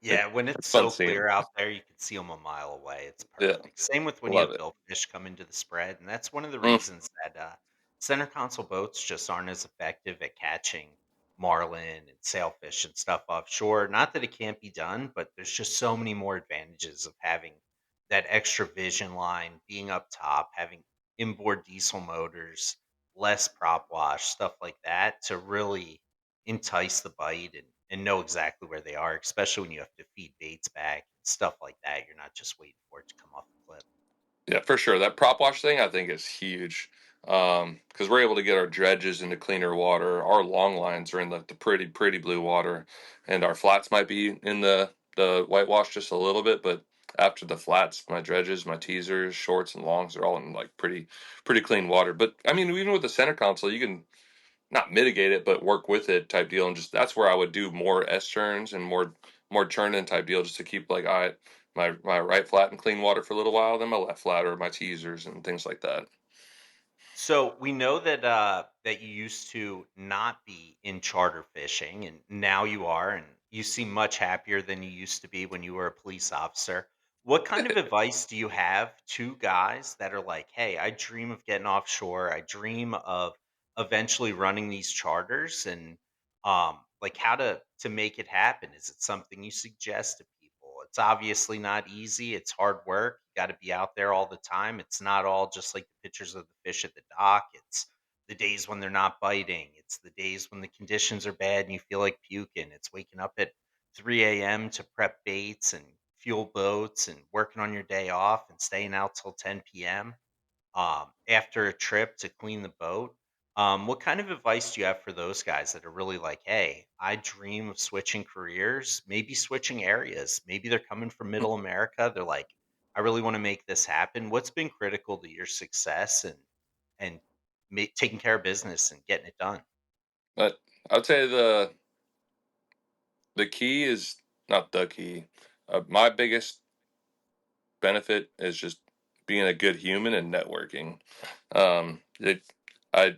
Speaker 1: Yeah, when it's
Speaker 2: It's fun
Speaker 1: so
Speaker 2: seeing
Speaker 1: clear
Speaker 2: them.
Speaker 1: out there, you can see them a mile away. It's
Speaker 2: Yeah,
Speaker 1: perfect. Same with when you
Speaker 2: love
Speaker 1: have
Speaker 2: it.
Speaker 1: billfish come into the spread, and that's one of the
Speaker 2: Mm,
Speaker 1: reasons that center console boats just aren't as effective at catching marlin and sailfish and stuff offshore. Not that it can't be done, but there's just so many more advantages of having that extra vision line, being up top, having inboard diesel motors, less prop wash, stuff like that to really entice the bite and know exactly where they are, especially when you have to feed baits back and stuff like that. You're not just waiting for it to come off the clip.
Speaker 2: yeah, for sure. That prop wash thing, I think, is huge because we're able to get our dredges into cleaner water. Our long lines are in the pretty, pretty blue water, and our flats might be in the whitewash just a little bit, but after the flats, my dredges, my teasers, shorts, and longs are all in like pretty clean water. But I mean, even with the center console, you can not mitigate it, but work with it type deal. And just that's where I would do more S turns and more churning type deal just to keep like, all right, my right flat in clean water for a little while, then my left flat or my teasers and things like that.
Speaker 1: So we know that that you used to not be in charter fishing, and now you are, and you seem much happier than you used to be when you were a police officer. What kind of advice do you have to guys that are like, "Hey, I dream of getting offshore. I dream of eventually running these charters," and like how to make it happen? Is it something you suggest to people? It's obviously not easy. It's hard work. You got to be out there all the time. It's not all just like the pictures of the fish at the dock. It's the days when they're not biting. It's the days when the conditions are bad and you feel like puking. It's waking up at 3 a.m. to prep baits and fuel boats and working on your day off and staying out till 10 p.m. After a trip to clean the boat. What kind of advice do you have for those guys that are really like, hey, I dream of switching careers, maybe switching areas? Maybe they're coming from middle America. They're like, I really want to make this happen. What's been critical to your success and taking care of business and getting it done?
Speaker 2: But I would say the key is not the key. My biggest benefit is just being a good human and networking. It, I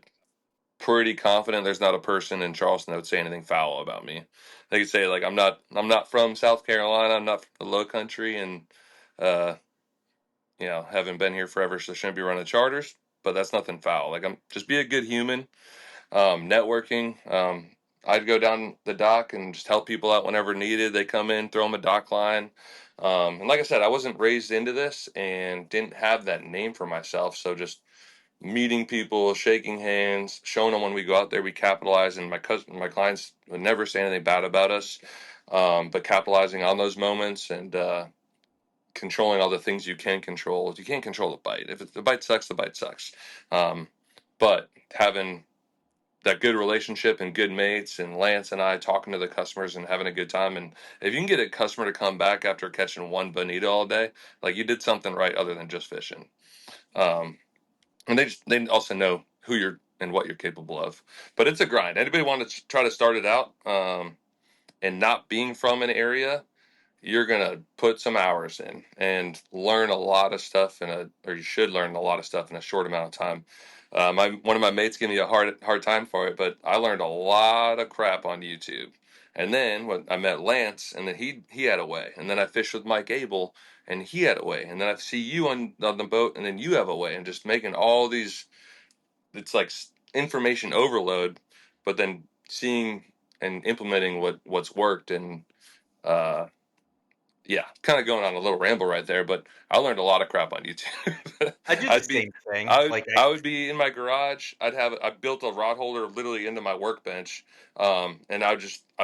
Speaker 2: pretty confident there's not a person in Charleston that would say anything foul about me. They could say like I'm not from South Carolina, I'm not from the Low Country, and uh, haven't been here forever, so shouldn't be running charters. But that's nothing foul. Like I'm just be a good human. Networking. I'd go down the dock and just help people out whenever needed. They come in, throw them a dock line. And like I said, I wasn't raised into this and didn't have that name for myself. So just meeting people, shaking hands, showing them when we go out there, we capitalize. And my clients would never say anything bad about us, but capitalizing on those moments and controlling all the things you can control. You can't control the bite. If the bite sucks, the bite sucks. Um, but having that good relationship and good mates and Lance and I talking to the customers and having a good time. And if you can get a customer to come back after catching one bonita all day, like you did something right other than just fishing. Um, and they also know who you're and what you're capable of. But it's a grind. Anybody want to try to start it out and not being from an area, you're gonna put some hours in and learn a lot of stuff or you should learn a lot of stuff in a short amount of time. My one of my mates gave me a hard time for it, but I learned a lot of crap on YouTube. And then when I met Lance, and then he had a way, and then I fished with Mike Abel, and he had a way, and then I see you on the boat, and then you have a way, and just making all these. It's like information overload, but then seeing and implementing what's worked and uh, yeah, kind of going on a little ramble right there, but I learned a lot of crap on YouTube.
Speaker 1: I do the
Speaker 2: I'd be,
Speaker 1: same thing. Like
Speaker 2: I would be in my garage. I built a rod holder literally into my workbench, and I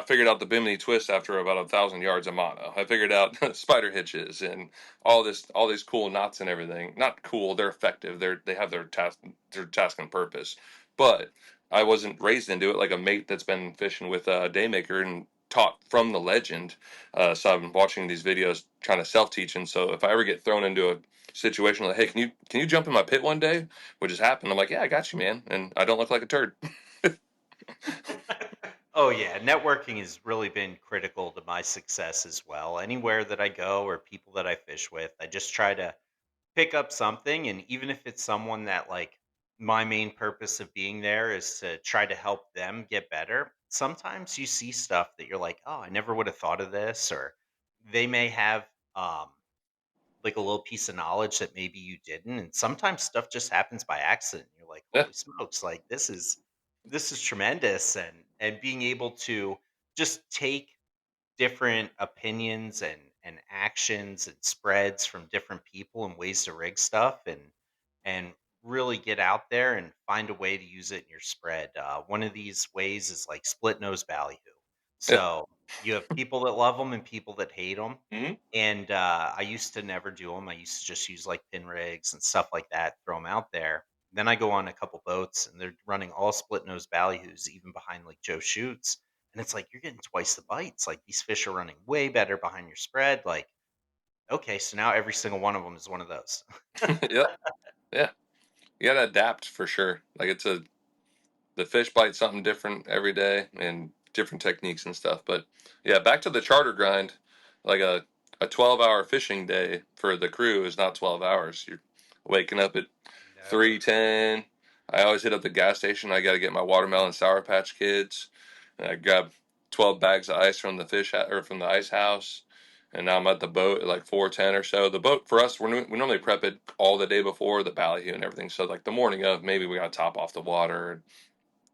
Speaker 2: figured out the Bimini twist after about 1,000 yards of mono. I figured out spider hitches and all these cool knots and everything. Not cool, they're effective. They have their task and purpose, but I wasn't raised into it like a mate that's been fishing with a daymaker and taught from the legend. So I've been watching these videos trying to self teach, and so if I ever get thrown into a situation like, hey, can you jump in my pit one day, which has happened, I'm like, yeah, I got you, man, and I don't look like a turd.
Speaker 1: Oh yeah, networking has really been critical to my success as well. Anywhere that I go or people that I fish with, I just try to pick up something, and even if it's someone that like my main purpose of being there is to try to help them get better, sometimes you see stuff that you're like, oh, I never would have thought of this, or they may have um like a little piece of knowledge that maybe you didn't, and sometimes stuff just happens by accident. You're like,
Speaker 2: Yeah.
Speaker 1: holy smokes, like this is tremendous. And being able to just take different opinions and actions and spreads from different people and ways to rig stuff and really get out there and find a way to use it in your spread. One of these ways is like split nose ballyhoo.
Speaker 2: Yeah.
Speaker 1: So you have people that love them and people that hate them.
Speaker 2: Hmm.
Speaker 1: And I used to never do them. I used to just use like pin rigs and stuff like that, throw them out there. Then I go on a couple boats and they're running all split nose ballyhoos, even behind like Joe Shoots. And it's like you're getting twice the bites. Like these fish are running way better behind your spread. Like, okay, so now every single one of them is one of those.
Speaker 2: Yep. Yeah. You gotta adapt for sure. Like the fish bite something different every day and different techniques and stuff. But yeah, back to the charter grind. Like a 12-hour fishing day for the crew is not 12 hours. You're waking up at
Speaker 3: Never.
Speaker 2: 3:10. I always hit up the gas station. I got to get my watermelon Sour Patch Kids. And I grab 12 bags of ice from the or from the ice house. And now I'm at the boat at like 4:10 or so. The boat for us, we normally prep it all the day before, the ballyhoo and everything. So like the morning of, maybe we got to top off the water.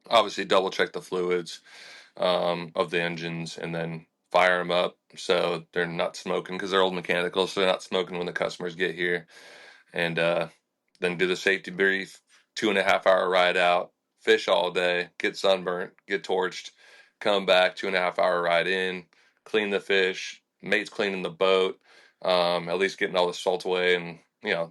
Speaker 2: Obviously double check the fluids of the engines, and then fire them up so they're not smoking, because they're old mechanical, so they're not smoking when the customers get here. And then do the safety brief, 2.5 hour ride out, fish all day, get sunburnt, get torched, come back, 2.5 hour ride in, clean the fish, mate's cleaning the boat, at least getting all the salt away, and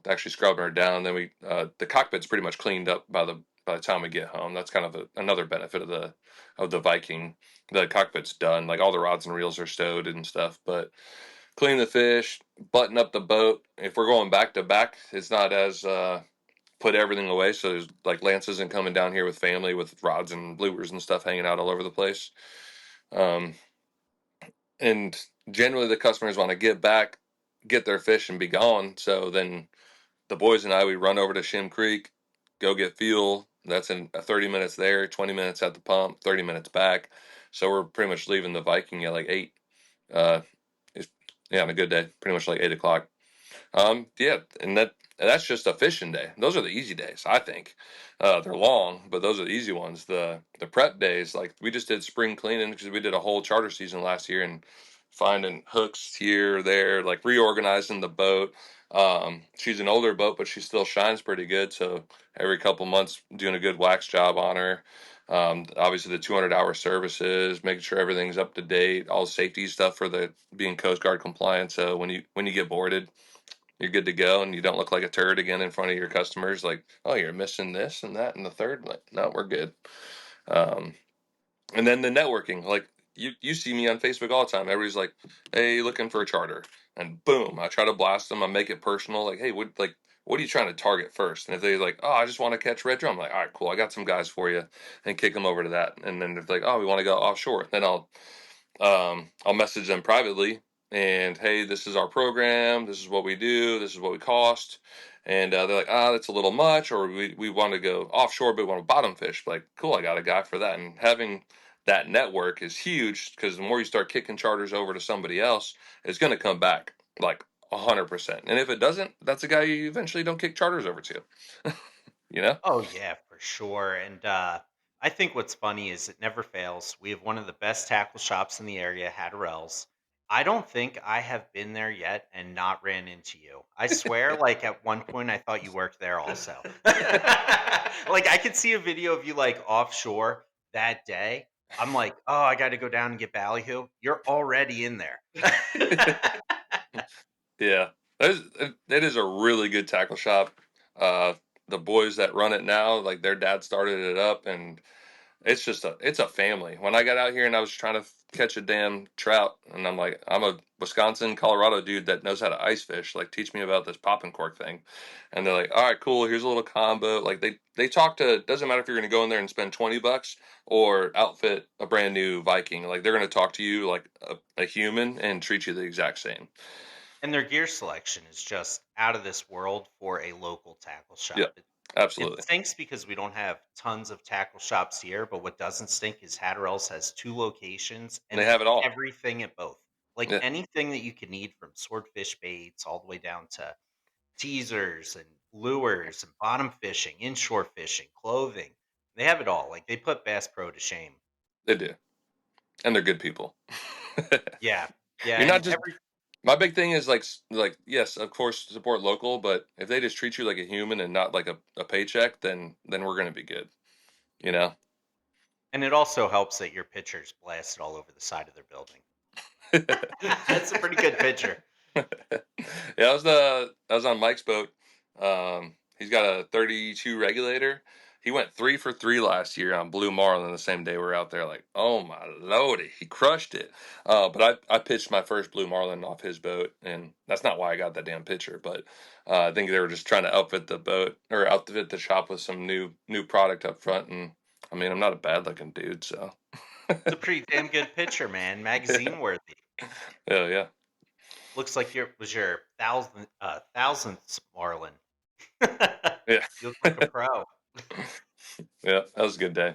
Speaker 2: actually scrubbing her down. Then the cockpit's pretty much cleaned up by the time we get home. That's kind of another benefit of the Viking. The cockpit's done, like all the rods and reels are stowed and stuff, but clean the fish, button up the boat. If we're going back to back, it's not as put everything away. So there's like Lance isn't coming down here with family with rods and bloopers and stuff hanging out all over the place. Um, and generally the customers want to get back, get their fish and be gone. So then the boys and I, we run over to Shim Creek, go get fuel. That's in 30 minutes there, 20 minutes at the pump, 30 minutes back. So we're pretty much leaving the Viking at like 8. Uh, yeah, on a good day, pretty much like 8 o'clock. Yeah, and that's just a fishing day. Those are the easy days, I think. They're long, but those are the easy ones. The prep days, like we just did spring cleaning because we did a whole charter season last year, and finding hooks here, there, like reorganizing the boat. She's an older boat, but she still shines pretty good. So every couple months, doing a good wax job on her. Obviously the 200-hour services, making sure everything's up to date, all safety stuff for the being Coast Guard compliant. So when you get boarded, you're good to go, and you don't look like a turd again in front of your customers. Like, oh, you're missing this and that and the third. Like, no, we're good. Um, and then the networking, like you see me on Facebook all the time. Everybody's like, hey, looking for a charter, and boom, I try to blast them. I make it personal. Like, hey, what are you trying to target first? And if they're like, oh, I just want to catch red drum, I'm like, all right, cool, I got some guys for you, and kick them over to that. And then if they're like, oh, we want to go offshore, then I'll message them privately, and hey, this is our program, this is what we do, this is what we cost. And they're like, that's a little much, or we want to go offshore but we want to bottom fish. Like, cool, I got a guy for that. And having that network is huge, because the more you start kicking charters over to somebody else, it's going to come back like 100%. And if it doesn't, that's a guy you eventually don't kick charters over to. you know
Speaker 1: Oh yeah, for sure. And I think what's funny is it never fails. We have one of the best tackle shops in the area, Hatterell's. I don't think I have been there yet and not ran into you. I swear, like at one point, I thought you worked there also. Like I could see a video of you like offshore that day. I'm like, oh, I got to go down and get ballyhoo. You're already in there.
Speaker 2: Yeah, that is a really good tackle shop. Uh, the boys that run it now, like their dad started it up, and it's a family. When I got out here and I was trying to catch a damn trout, and I'm like, I'm a Wisconsin, Colorado dude that knows how to ice fish. Like, teach me about this popping cork thing. And they're like, all right, cool. Here's a little combo. Like they talk to. Doesn't matter if you're going to go in there and spend $20 or outfit a brand new Viking. Like, they're going to talk to you like a human and treat you the exact same.
Speaker 1: And their gear selection is just out of this world for a local tackle
Speaker 2: Yeah,
Speaker 1: shop. It
Speaker 2: absolutely.
Speaker 1: stinks because we don't have tons of tackle shops here, but what doesn't stink is Hatterell's has 2 locations and
Speaker 2: They
Speaker 1: they have
Speaker 2: have it all.
Speaker 1: everything at both. Like
Speaker 2: Yeah,
Speaker 1: anything that you could need from swordfish baits all the way down to teasers and lures and bottom fishing, inshore fishing, clothing. They have it all. Like they put Bass Pro to shame.
Speaker 2: they do, and they're good people.
Speaker 1: Yeah. Yeah,
Speaker 2: You're
Speaker 1: and
Speaker 2: not just
Speaker 1: every
Speaker 2: My big thing is like yes, of course support local, but if they just treat you like a human and not like a paycheck, then we're gonna be good. You know?
Speaker 1: and it also helps that your picture's blasted all over the side of their building. That's a pretty good picture.
Speaker 2: Yeah, I was on Mike's boat. He's got a 32 regulator. He went 3 for 3 last year on Blue Marlin the same day we were out there. Like, oh my lordy, he crushed it. But I pitched my first Blue Marlin off his boat, and that's not why I got that damn picture. But I think they were just trying to outfit the boat or outfit the shop with some new product up front. And I mean, I'm not a bad looking dude, so
Speaker 1: It's a pretty damn good picture, man. Magazine worthy.
Speaker 2: yeah, yeah.
Speaker 1: Looks like your thousandth marlin.
Speaker 2: Yeah.
Speaker 1: You look like a pro.
Speaker 2: Yeah, that was a good day.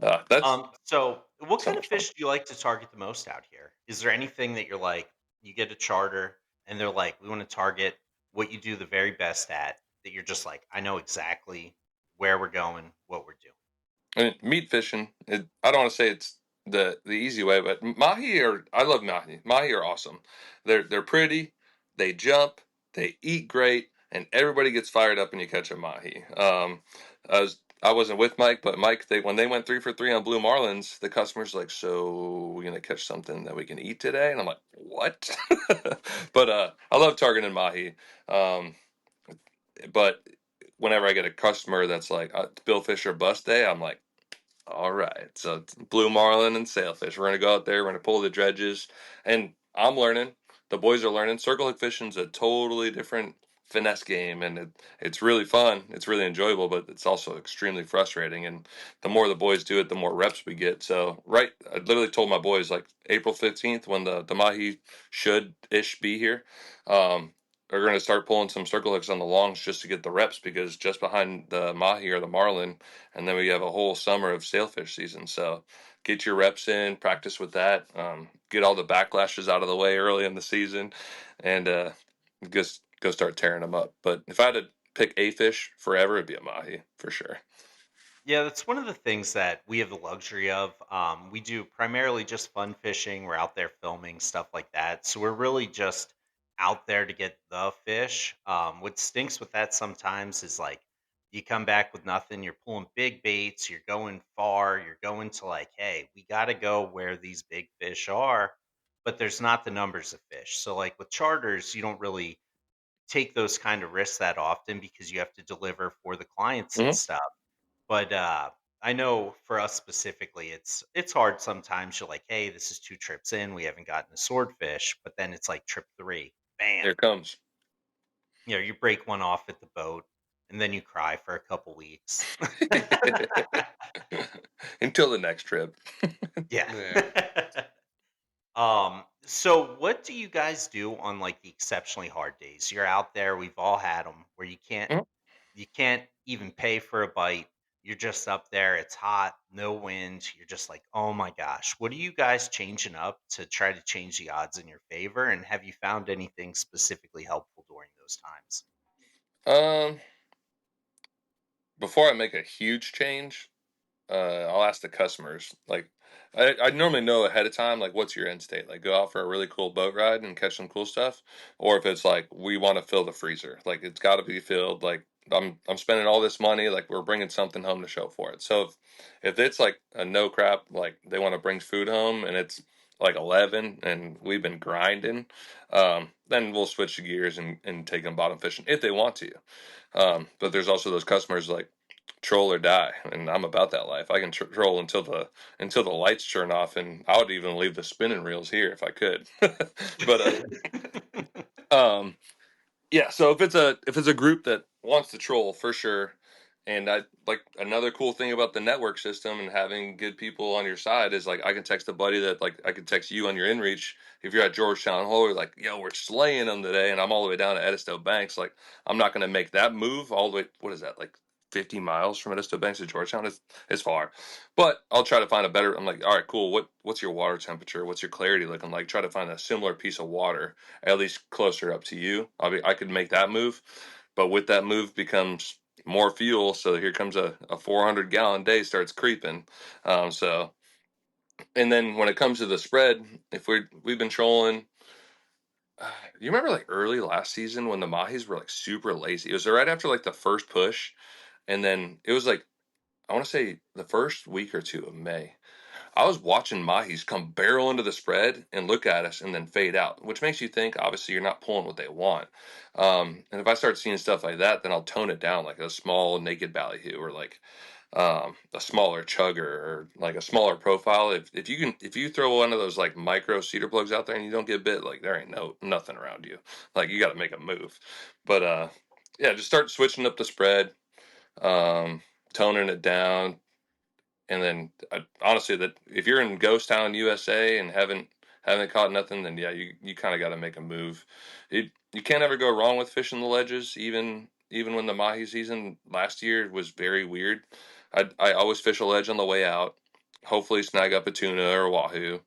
Speaker 2: That's
Speaker 1: So what
Speaker 2: so
Speaker 1: kind of
Speaker 2: much fun.
Speaker 1: fish do you like to target the most out here? Is there anything that you're like, you get a charter and they're like, we want to target what you do the very best at, that you're just like, I know exactly where we're going, what we're doing.
Speaker 2: I mean, meat fishing. I don't want to say it's the easy way, but mahi are. I love mahi. Mahi are awesome. They're pretty. They jump. They eat great, and everybody gets fired up when you catch a mahi. I wasn't with Mike, but Mike, when they went 3 for 3 on blue marlins, the customers like, so we're gonna catch something that we can eat today, and I'm like, what? But I love targeting mahi. Um, but whenever I get a customer that's like, Bill Fisher bust day, I'm like, all right, so it's blue marlin and sailfish. We're gonna go out there. We're gonna pull the dredges, and I'm learning. The boys are learning. Circle hook fishing's a totally different finesse game, and it's really fun. It's really enjoyable, but it's also extremely frustrating. And the more the boys do it, the more reps we get. So, right, I literally told my boys like April 15th when the mahi should ish be here. Are going to start pulling some circle hooks on the longs just to get the reps because just behind the mahi or the marlin, and then we have a whole summer of sailfish season. So get your reps in, practice with that, get all the backlashes out of the way early in the season, and just go start tearing them up. But if I had to pick a fish forever, it'd be a mahi for sure.
Speaker 1: Yeah, that's one of the things that we have the luxury of. We do primarily just fun fishing. We're out there filming stuff like that. So we're really just out there to get the fish. What stinks with that sometimes is like you come back with nothing. You're pulling big baits. You're going far. You're going to like, hey, we got to go where these big fish are, but there's not the numbers of fish. So like with charters, you don't really take those kind of risks that often because you have to deliver for the clients and
Speaker 2: Hmm.
Speaker 1: stuff. But, I know for us specifically, it's hard sometimes. You're like, "Hey, this is 2 trips in, we haven't gotten a swordfish," but then it's like trip 3,
Speaker 2: Here
Speaker 1: bam!
Speaker 2: it comes.
Speaker 1: You break one off at the boat, and then you cry for a couple weeks.
Speaker 2: Until the next trip.
Speaker 1: Yeah.
Speaker 3: Yeah.
Speaker 1: So what do you guys do on, like, the exceptionally hard days? You're out there, we've all had them, where
Speaker 2: Mhm.
Speaker 1: you can't even pay for a bite. You're just up there. It's hot, no wind. You're just like, oh my gosh. What are you guys changing up to try to change the odds in your favor? And have you found anything specifically helpful during those times?
Speaker 2: Um, Before I make a huge change, I'll ask the customers. Like, I normally know ahead of time, like, what's your end state? Like, go out for a really cool boat ride and catch some cool stuff, or if it's like we want to fill the freezer, like it's got to be filled. Like, I'm spending all this money, like we're bringing something home to show for it. So if it's like a no crap, like they want to bring food home and it's like 11 and we've been grinding, then we'll switch the gears and take them bottom fishing if they want to. But there's also those customers like troll or die, and I'm about that life. I can troll until the lights turn off, and I would even leave the spinning reels here if I could. But um, yeah. So if it's a group that wants to troll for sure, and I like another cool thing about the network system and having good people on your side is like I can text a buddy that like I can text you on your inReach if you're at Georgetown Hole. You're like, yo, we're slaying them today, and I'm all the way down at Edisto Banks. Like I'm not going to make that move all the way. What is that like? 50 miles from Edisto Banks to Georgetown. It's far, but I'll try to find a better. I'm like, all right, cool. What's your water temperature? What's your clarity looking like? Try to find a similar piece of water, at least closer up to you. I could make that move, but with that move becomes more fuel. So here comes a 400 gallon day starts creeping. So and then when it comes to the spread, if we've been trolling. You remember like early last season when the Mahis were like super lazy? It was right after like the first push, and then it was like I want to say the first week or two of May. I was watching Mahis come barrel into the spread and look at us and then fade out, which makes you think obviously you're not pulling what they want. And if I start seeing stuff like that, then I'll tone it down like a small naked ballyhoo or like a smaller chugger or like a smaller profile. If you throw one of those like micro cedar plugs out there and you don't get bit, like there ain't nothing around you. Like you got to make a move. But yeah, just start switching up the spread, um, toning it down, and then honestly, that if you're in Ghost Town, USA, and haven't haven't caught nothing, then yeah, you kind of got to make a move. You can't ever go wrong with fishing the ledges, even when the mahi season last year was very weird. I always fish a ledge on the way out. Hopefully snag up a tuna or a wahoo,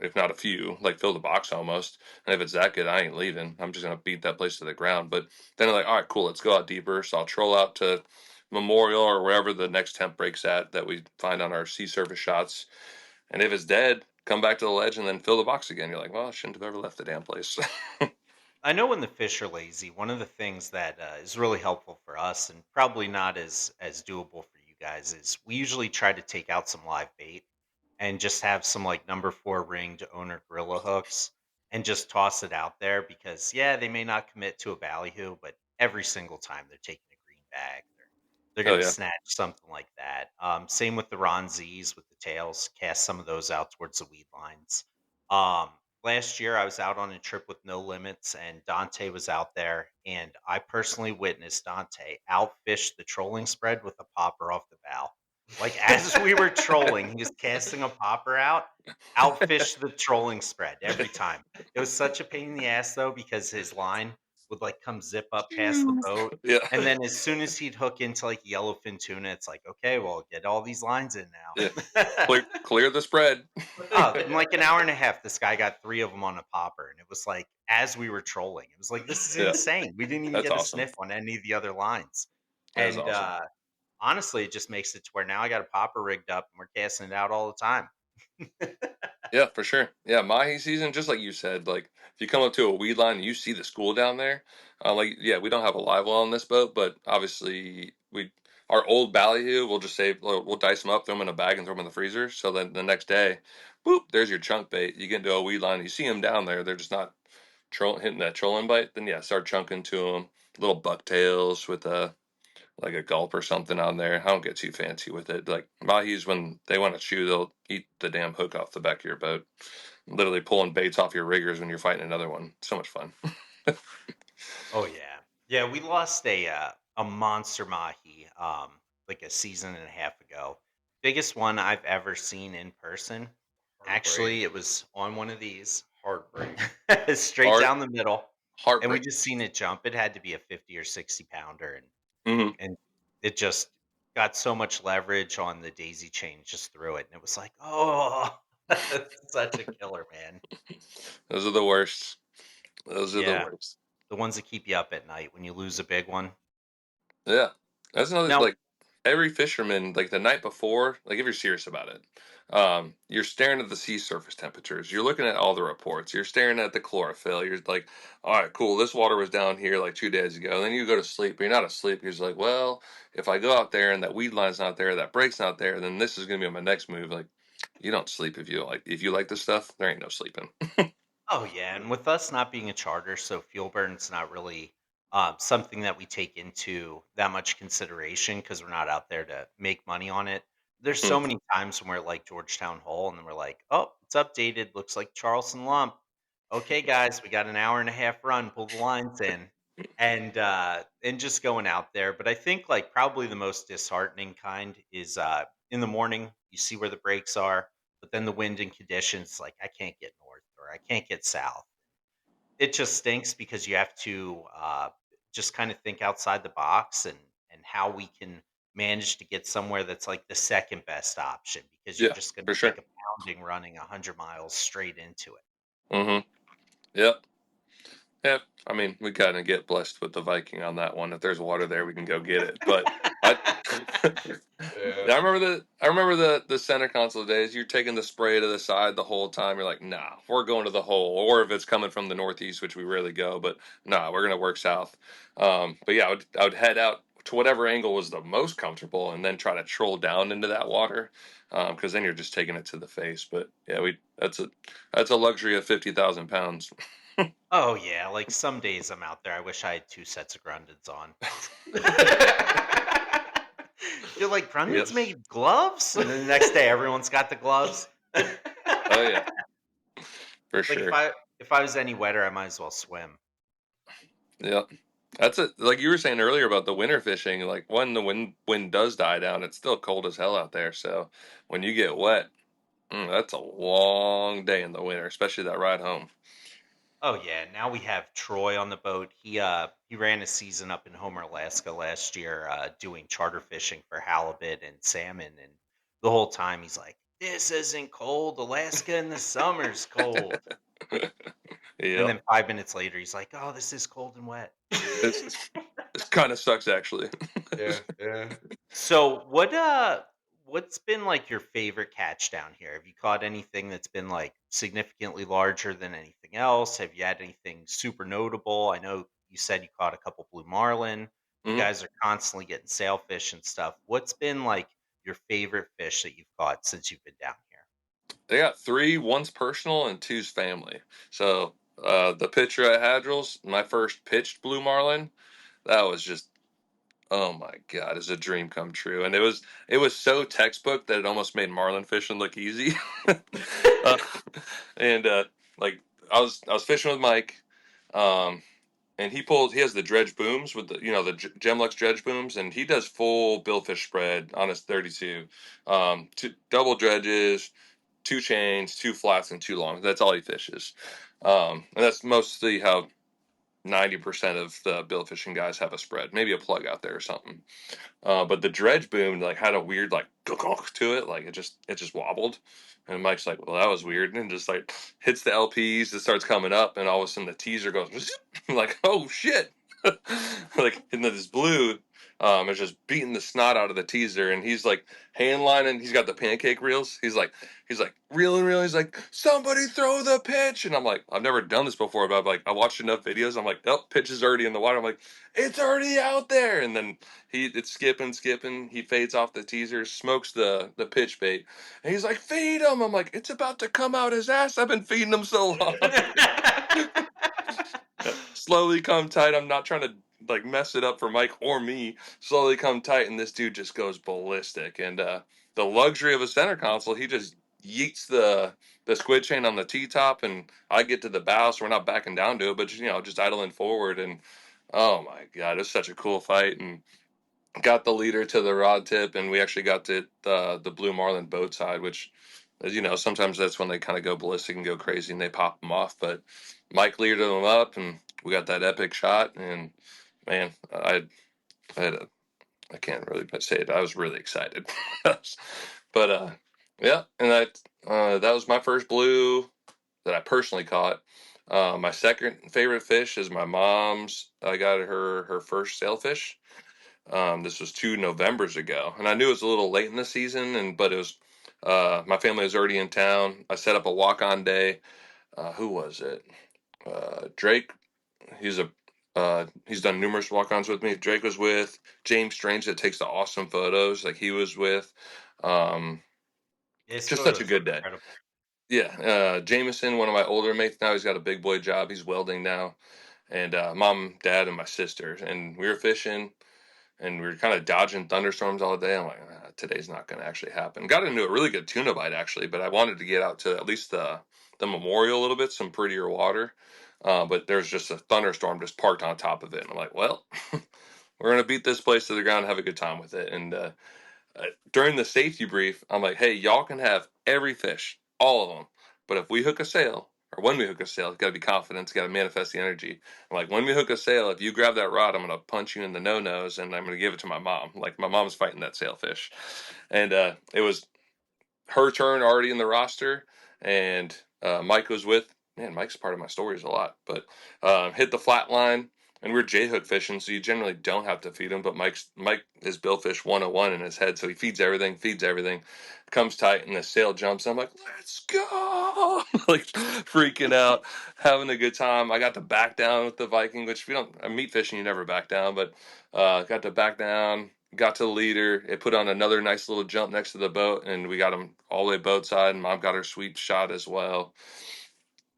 Speaker 2: if not a few, like fill the box almost. And if it's that good, I ain't leaving. I'm just gonna beat that place to the ground. But then I'm like, all right, cool, let's go out deeper. So I'll troll out to Memorial or wherever the next temp breaks at that we find on our sea surface shots. And if it's dead, come back to the ledge and then fill the box again. You're like, well, I shouldn't have ever left the damn place.
Speaker 1: I know when the fish are lazy, one of the things that is really helpful for us, and probably not as doable for you guys, is we usually try to take out some live bait and just have some like number 4 ringed owner gorilla hooks and just toss it out there because yeah, they may not commit to a ballyhoo, but every single time they're taking a green bag, they're
Speaker 2: Oh
Speaker 1: gonna
Speaker 2: yeah.
Speaker 1: snatch something like that. Same with the Ronzis with the tails, cast some of those out towards the weed lines. Um, Last year I was out on a trip with No Limits and Dante was out there, and I personally witnessed Dante outfish the trolling spread with a popper off the bow. Like as we were trolling, he was casting a popper out, outfish the trolling spread every time. It was such a pain in the ass though, because his line would like come zip up past the boat.
Speaker 2: Yeah.
Speaker 1: And then as soon as he'd hook into like yellowfin tuna, it's like, okay, well, get all these lines in
Speaker 2: Yeah.
Speaker 1: now.
Speaker 2: Clear the spread.
Speaker 1: Oh, in like an hour and a half, this guy got 3 of them on a popper, and it was like as we were trolling, it was like, this is
Speaker 2: Yeah.
Speaker 1: insane. We didn't even
Speaker 2: That's
Speaker 1: get a
Speaker 2: awesome.
Speaker 1: sniff on any of the other lines.
Speaker 2: That is
Speaker 1: And
Speaker 2: awesome.
Speaker 1: honestly, it just makes it to where now I got a popper rigged up and we're casting it out all the time.
Speaker 2: Yeah, for sure. Yeah, mahi season, just like you said, like if you come up to a weed line and you see the school down there, like yeah, we don't have a live well on this boat, but obviously we our old ballyhoo, we'll just say we'll dice them up, throw them in a bag, and throw them in the freezer. So then the next day, boop, there's your chunk bait. You get into a weed line, you see them down there, they're just not hitting that trolling bite. Then yeah, start chunking to them, little bucktails with a like a gulp or something on there. I don't get too fancy with it. Like mahis, when they want to chew, they'll eat the damn hook off the back of your boat. Literally pulling baits off your riggers when you're fighting another one. So much fun.
Speaker 1: Oh yeah. Yeah, we lost a monster mahi like a season and a half ago. Biggest one I've ever seen in person.
Speaker 3: Heartbreak.
Speaker 1: Actually, it was on one of these
Speaker 3: Heartbreak.
Speaker 1: straight
Speaker 2: Heart
Speaker 1: down the middle, and we
Speaker 2: heartbreak.
Speaker 1: just seen it jump. It had to be a 50 or 60 pounder,
Speaker 2: Hmm.
Speaker 1: and it just got so much leverage on the daisy chain, just threw it, and it was like, oh, such a killer, man.
Speaker 2: Those are the worst. Those are the
Speaker 1: Yeah,
Speaker 2: worst.
Speaker 1: the ones that keep you up at night when you lose a big one.
Speaker 2: Yeah. That's another
Speaker 1: Now,
Speaker 2: like every fisherman, like the night before, like if you're serious about it, you're staring at the sea surface temperatures. You're looking at all the reports. You're staring at the chlorophyll. You're like, all right, cool. This water was down here like 2 days ago. And then you go to sleep, but you're not asleep. You're just like, well, if I go out there and that weed line's not there, that break's not there, then this is gonna be my next move. Like, you don't sleep if you like this stuff, there ain't no sleeping.
Speaker 1: oh yeah, and with us not being a charter, so fuel burn's not really something that we take into that much consideration because we're not out there to make money on it. There's so many times when we're like Georgetown Hole, and then we're like, "Oh, it's updated. Looks like Charleston Lump. Okay, guys, we got an hour and a half run. Pull the lines in." And just going out there. But I think like probably the most disheartening kind is in the morning. You see where the brakes are, but then the wind and conditions, like I can't get north or I can't get south. It just stinks because you have to just kind of think outside the box and how we can manage to get somewhere that's like the second best option because you're
Speaker 2: Yeah,
Speaker 1: just going
Speaker 2: for
Speaker 1: to take
Speaker 2: sure.
Speaker 1: a pounding running 100 miles straight into it.
Speaker 2: Hmm. Yep. Yeah, I mean, we kind of get blessed with the Viking on that one. If there's water there, we can go get it. But I,
Speaker 3: Yeah.
Speaker 2: yeah, I remember the center console days. You're taking the spray to the side the whole time. You're like, nah, we're going to the hole. Or if it's coming from the northeast, which we rarely go, but nah, we're gonna work south. But yeah, I would head out to whatever angle was the most comfortable, and then try to troll down into that water, because then you're just taking it to the face. But yeah, we that's a luxury of 50,000 pounds.
Speaker 1: Oh yeah, like some days I'm out there. I wish I had 2 sets of Grundens on. You're like,
Speaker 2: Yep.
Speaker 1: Grundens made gloves? And then the next day everyone's got the gloves.
Speaker 2: Oh yeah, for
Speaker 1: Like
Speaker 2: sure.
Speaker 1: if I was any wetter, I might as well swim.
Speaker 2: Yeah. That's it. Like you were saying earlier about the winter fishing, like when the wind does die down, it's still cold as hell out there. So when you get wet, That's a long day in the winter, especially that ride home.
Speaker 1: Oh yeah, now we have Troy on the boat. He ran a season up in Homer, Alaska last year, doing charter fishing for halibut and salmon, and the whole time he's like, "This isn't cold. Alaska in the summer's cold." And
Speaker 2: Yep.
Speaker 1: then 5 minutes later, he's like, "Oh, this is cold and wet."
Speaker 2: It's this kind of sucks actually.
Speaker 3: Yeah, yeah.
Speaker 1: So what's been like your favorite catch down here? Have you caught anything that's been like significantly larger than anything else? Have you had anything super notable? I know you said you caught a couple blue marlin. You
Speaker 2: Mhm.
Speaker 1: guys are constantly getting sailfish and stuff. What's been like your favorite fish that you've caught since you've been down here?
Speaker 2: They got three. One's personal and two's family. So the picture at Hadrill's, my first pitched blue marlin, that was just, oh my god, it's a dream come true. And it was so textbook that it almost made marlin fishing look easy. uh, and like I was fishing with Mike, um, and he has the dredge booms with the Gemlux dredge booms, and he does full billfish spread on his 32, two double dredges, two chains, two flats, and two longs. That's all he fishes, and that's mostly how 90% of the bill fishing guys have a spread. Maybe a plug out there or something. But the dredge boom like had a weird like to it, like it just wobbled. And Mike's like, "Well, that was weird," and just like hits the LPs, it starts coming up, and all of a sudden the teaser goes, I'm like, "Oh shit!" Like, and then this blue, is just beating the snot out of the teaser, and he's like hand lining. He's got the pancake reels. He's like reeling, reeling. He's like, "Somebody throw the pitch!" And I'm like, I've never done this before, but I watched enough videos. I'm like, "Oh, pitch is already in the water." I'm like, "It's already out there," and then it's skipping, skipping. He fades off the teaser, smokes the pitch bait, and he's like, "Feed him!" I'm like, "It's about to come out his ass. I've been feeding him so long." Slowly come tight. I'm not trying to like mess it up for Mike or me. Slowly come tight, and this dude just goes ballistic. And the luxury of a center console, he just yeets the squid chain on the T top, and I get to the bow, so we're not backing down to it, but just idling forward. And oh my god, it was such a cool fight. And got the leader to the rod tip, and we actually got to the blue marlin boat side, which, as you know, sometimes that's when they kind of go ballistic and go crazy and they pop them off. But Mike leadered them up, and we got that epic shot. And man, I had a, I can't really say it. I was really excited, but yeah, and that was my first blue that I personally caught. My second favorite fish is my mom's. I got her first sailfish. This was 2 Novembers ago, and I knew it was a little late in the season, but it was my family was already in town. I set up a walk-on day. Who was it? Drake. He's a he's done numerous walk-ons with me. Drake was with James Strange that takes the awesome photos. Like he was with. Um,
Speaker 1: His
Speaker 2: just such a
Speaker 1: photos are
Speaker 2: good day.
Speaker 1: incredible.
Speaker 2: Yeah, Jameson, one of my older mates now. He's got a big boy job. He's welding now, and mom, dad, and my sister. And we were fishing, and we were kind of dodging thunderstorms all day. I'm like, today's not going to actually happen. Got into a really good tuna bite actually, but I wanted to get out to at least the memorial a little bit, some prettier water. But there's just a thunderstorm just parked on top of it, and I'm like, well, we're going to beat this place to the ground and have a good time with it. And during the safety brief, I'm like, hey, y'all can have every fish, all of them, but if we hook a sail. Or when we hook a sail, it's got to be confident. It's got to manifest the energy. I'm like, when we hook a sail, if you grab that rod, I'm going to punch you in the no nose and I'm going to give it to my mom. Like, my mom's fighting that sailfish. And it was her turn already in the roster. And Mike was with, man, Mike's part of my stories a lot, but hit the flat line. And we're J hook fishing, so you generally don't have to feed him. But Mike is billfish 101 in his head, so he feeds everything, comes tight, and the sail jumps. I'm like, let's go, like freaking out, having a good time. I got to back down with the Viking, which we don't. Meat fishing, you never back down, but got to back down. Got to the leader. It put on another nice little jump next to the boat, and we got him all the way boat side. And mom got her sweep shot as well.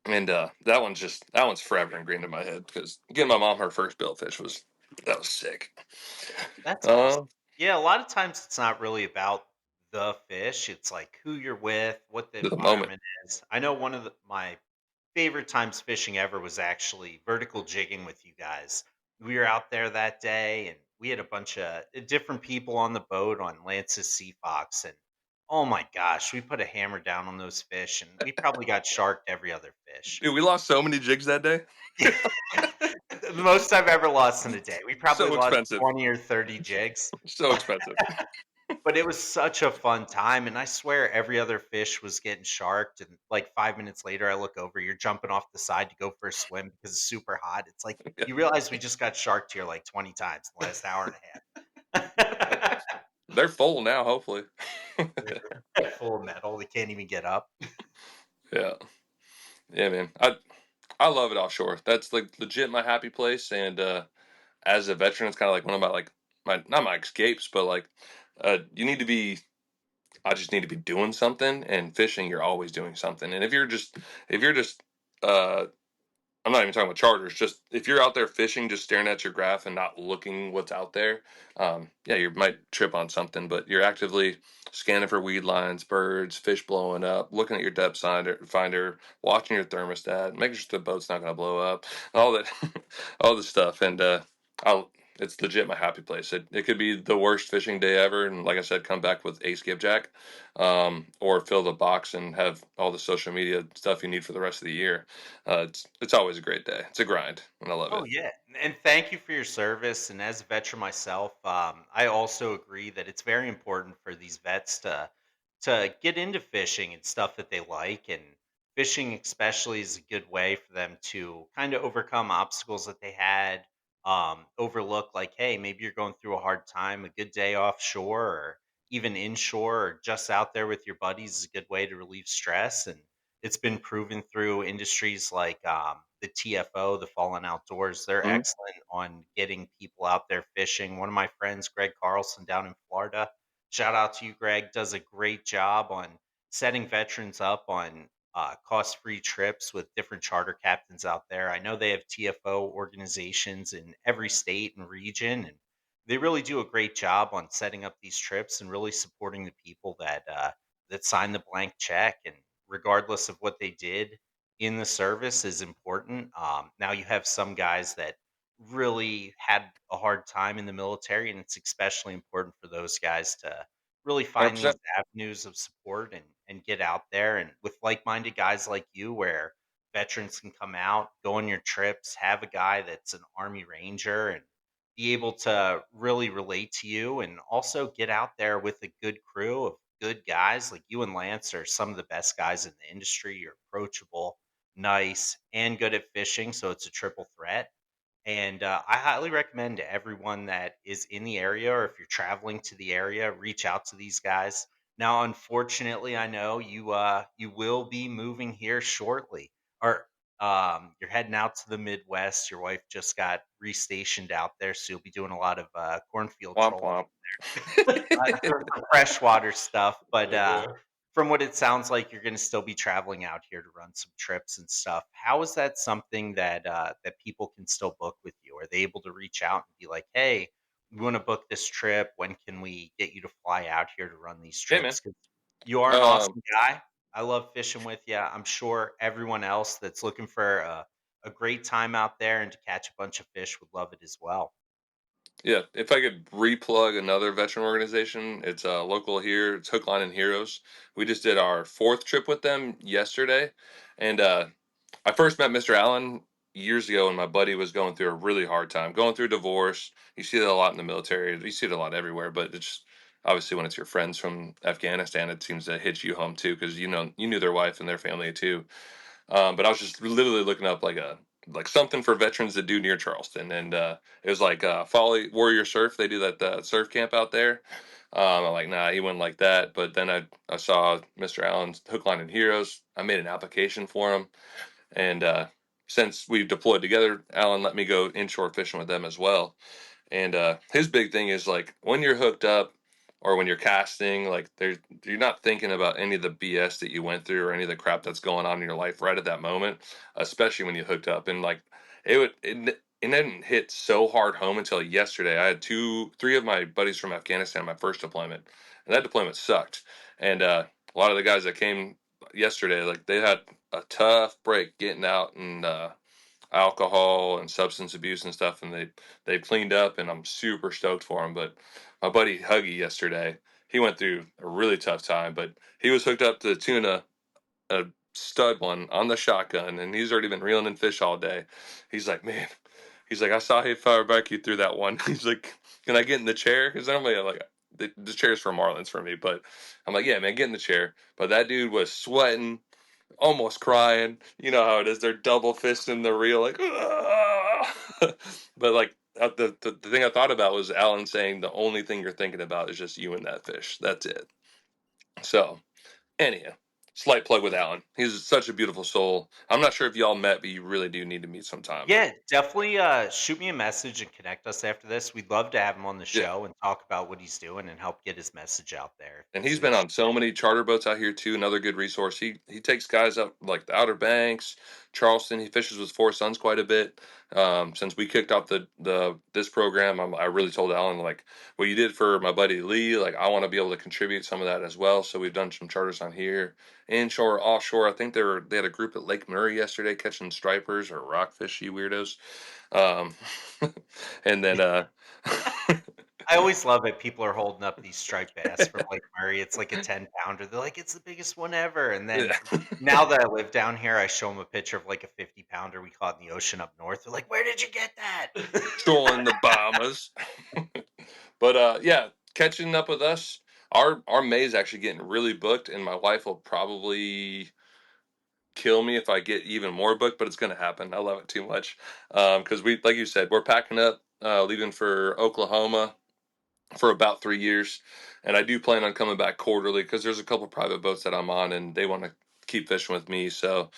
Speaker 2: And that one's forever ingrained in my head because getting my mom her first billfish was sick.
Speaker 1: That's awesome.
Speaker 2: Uh,
Speaker 1: Yeah, a lot of times it's not really about the fish. It's like who you're with, what the
Speaker 2: the moment.
Speaker 1: environment is. I know one of my favorite times fishing ever was actually vertical jigging with you guys. We were out there that day and we had a bunch of different people on the boat on Lance's Sea Fox. And Oh my gosh, we put a hammer down on those fish, and we probably got sharked every other fish.
Speaker 2: Dude, we lost so many jigs that day.
Speaker 1: The most I've ever lost in a day. We probably
Speaker 2: So
Speaker 1: lost
Speaker 2: expensive.
Speaker 1: 20 or 30 jigs.
Speaker 2: So expensive.
Speaker 1: But it was such a fun time, and I swear every other fish was getting sharked, and, like, 5 minutes later, I look over, you're jumping off the side to go for a swim because it's super hot. It's like, you realize we just got sharked here, like, 20 times in the last hour and a half.
Speaker 2: They're full now, hopefully.
Speaker 1: They're full of metal, they can't even get up.
Speaker 2: Yeah. Yeah, man. I love it offshore. That's like legit my happy place. And as a veteran, it's kind of like one of my my not my escapes, but like you need to be. I just need to be doing something. And fishing, you're always doing something. And if you're just uh, I'm not even talking about charters. Just if you're out there fishing, just staring at your graph and not looking what's out there, yeah, you might trip on something. But you're actively scanning for weed lines, birds, fish blowing up, looking at your depth finder, watching your thermostat, making sure the boat's not going to blow up, all that, all this stuff. And I'll. It's legit my happy place. It could be the worst fishing day ever, and like I said, come back with a skipjack, or fill the box and have all the social media stuff you need for the rest of the year. It's always a great day. It's a grind, and I love
Speaker 1: Oh
Speaker 2: it.
Speaker 1: yeah, and thank you for your service. And as a veteran myself, I also agree that it's very important for these vets to get into fishing and stuff that they like. And fishing, especially, is a good way for them to kind of overcome obstacles that they had. Overlook, like, hey, maybe you're going through a hard time. A good day offshore, or even inshore, or just out there with your buddies is a good way to relieve stress. And it's been proven through industries like the TFO, the Fallen Outdoors. They're
Speaker 2: Mhm.
Speaker 1: excellent on getting people out there fishing. One of my friends, Greg Carlson, down in Florida, shout out to you, Greg, does a great job on setting veterans up on cost free trips with different charter captains out there. I know they have TFO organizations in every state and region, and they really do a great job on setting up these trips and really supporting the people that sign the blank check. And regardless of what they did in the service is important. Now you have some guys that really had a hard time in the military, and it's especially important for those guys to really find these
Speaker 2: 100%.
Speaker 1: avenues of support and get out there. And with like-minded guys like you, where veterans can come out, go on your trips, have a guy that's an Army Ranger, and be able to really relate to you, and also get out there with a good crew of good guys like you and Lance are some of the best guys in the industry. You're approachable, nice, and good at fishing, so it's a triple threat. And I highly recommend to everyone that is in the area, or if you're traveling to the area, reach out to these guys. Now, unfortunately, I know you will be moving here shortly, or you're heading out to the Midwest. Your wife just got restationed out there, so you'll be doing a lot of cornfield
Speaker 2: Womp
Speaker 1: trolling
Speaker 2: womp.
Speaker 1: for freshwater stuff. But
Speaker 3: Yeah.
Speaker 1: from what it sounds like, you're going to still be traveling out here to run some trips and stuff. How is that something that people can still book with you? Are they able to reach out and be like, "Hey, we want to book this trip. When can we get you to fly out here to run these
Speaker 2: Hey, man.
Speaker 1: trips?" 'Cause you are an
Speaker 2: Um,
Speaker 1: awesome guy. I love fishing with you. I'm sure everyone else that's looking for a great time out there and to catch a bunch of fish would love it as well.
Speaker 2: yeah, if I could replug another veteran organization, it's local here. It's Hook, Line, and Heroes. We just did our fourth trip with them yesterday, and I first met Mr. Allen years ago when my buddy was going through a really hard time, going through divorce. You see that a lot in the military. You see it a lot everywhere, but it's just, obviously when it's your friends from Afghanistan, it seems to hit you home too because you knew their wife and their family too. But I was just literally looking up like something for veterans to do near Charleston, and it was like Folly Warrior Surf. They do that surf camp out there. I'm like, nah, he wouldn't like that. But then I saw Mr. Allen's Hook, Line, and Heroes. I made an application for him, and since we deployed together, Allen let me go inshore fishing with them as well. And his big thing is like when you're hooked up or when you're casting, like you're not thinking about any of the BS that you went through or any of the crap that's going on in your life right at that moment, especially when you hooked up. And like it didn't hit so hard home until yesterday. I had three of my buddies from Afghanistan, my first deployment, and that deployment sucked. And a lot of the guys that came yesterday, like they had a tough break getting out and alcohol and substance abuse and stuff, and they've cleaned up, and I'm super stoked for them. But my buddy Huggy yesterday, he went through a really tough time, but he was hooked up to tuna, a stud one on the shotgun, and he's already been reeling in fish all day. He's like, man, he's like, I saw Hey Fire Barbecue through that one. He's like, can I get in the chair? Because normally I'm like, the chair's for Marlins for me, but I'm like, yeah, man, get in the chair. But that dude was sweating, almost crying. You know how it is. They're double fisting the reel, like, but like the thing I thought about was Alan saying the only thing you're thinking about is just you and that fish. That's it. So anyhow, slight plug with Alan. He's such a beautiful soul. I'm not sure if y'all met, but you really do need to meet sometime. But
Speaker 1: Yeah, definitely shoot me a message and connect us after this. We'd love to have him on the
Speaker 2: yeah,
Speaker 1: show and talk about what he's doing and help get his message out there.
Speaker 2: and
Speaker 1: He's
Speaker 2: he's
Speaker 1: an
Speaker 2: been on
Speaker 1: extreme.
Speaker 2: so many charter boats out here too. Another good resource. He takes guys up like the Outer Banks, Charleston. He fishes with Four Sons quite a bit. Since we kicked off the this program, I really told Alan like what you did for my buddy Lee. Like I want to be able to contribute some of that as well. So we've done some charters on here, inshore, offshore. I think they had a group at Lake Murray yesterday catching stripers or rockfish. You weirdos. Um, and then
Speaker 1: I always love it. People are holding up these striped bass from Lake Murray. It's like a 10-pounder. They're like, it's the biggest one ever. And then
Speaker 2: yeah.
Speaker 1: now that I live down here, I show them a picture of like a 50-pounder we caught in the ocean up north. They're like, where did you get that?
Speaker 2: Trolling the Bahamas. But yeah, catching up with us. Our May's actually getting really booked, and my wife will probably kill me if I get even more booked, but it's gonna happen. I love it too much. Because we, like you said, we're packing up, leaving for Oklahoma for about 3 years, and I do plan on coming back quarterly because there's a couple private boats that I'm on, and they want to keep fishing with me. So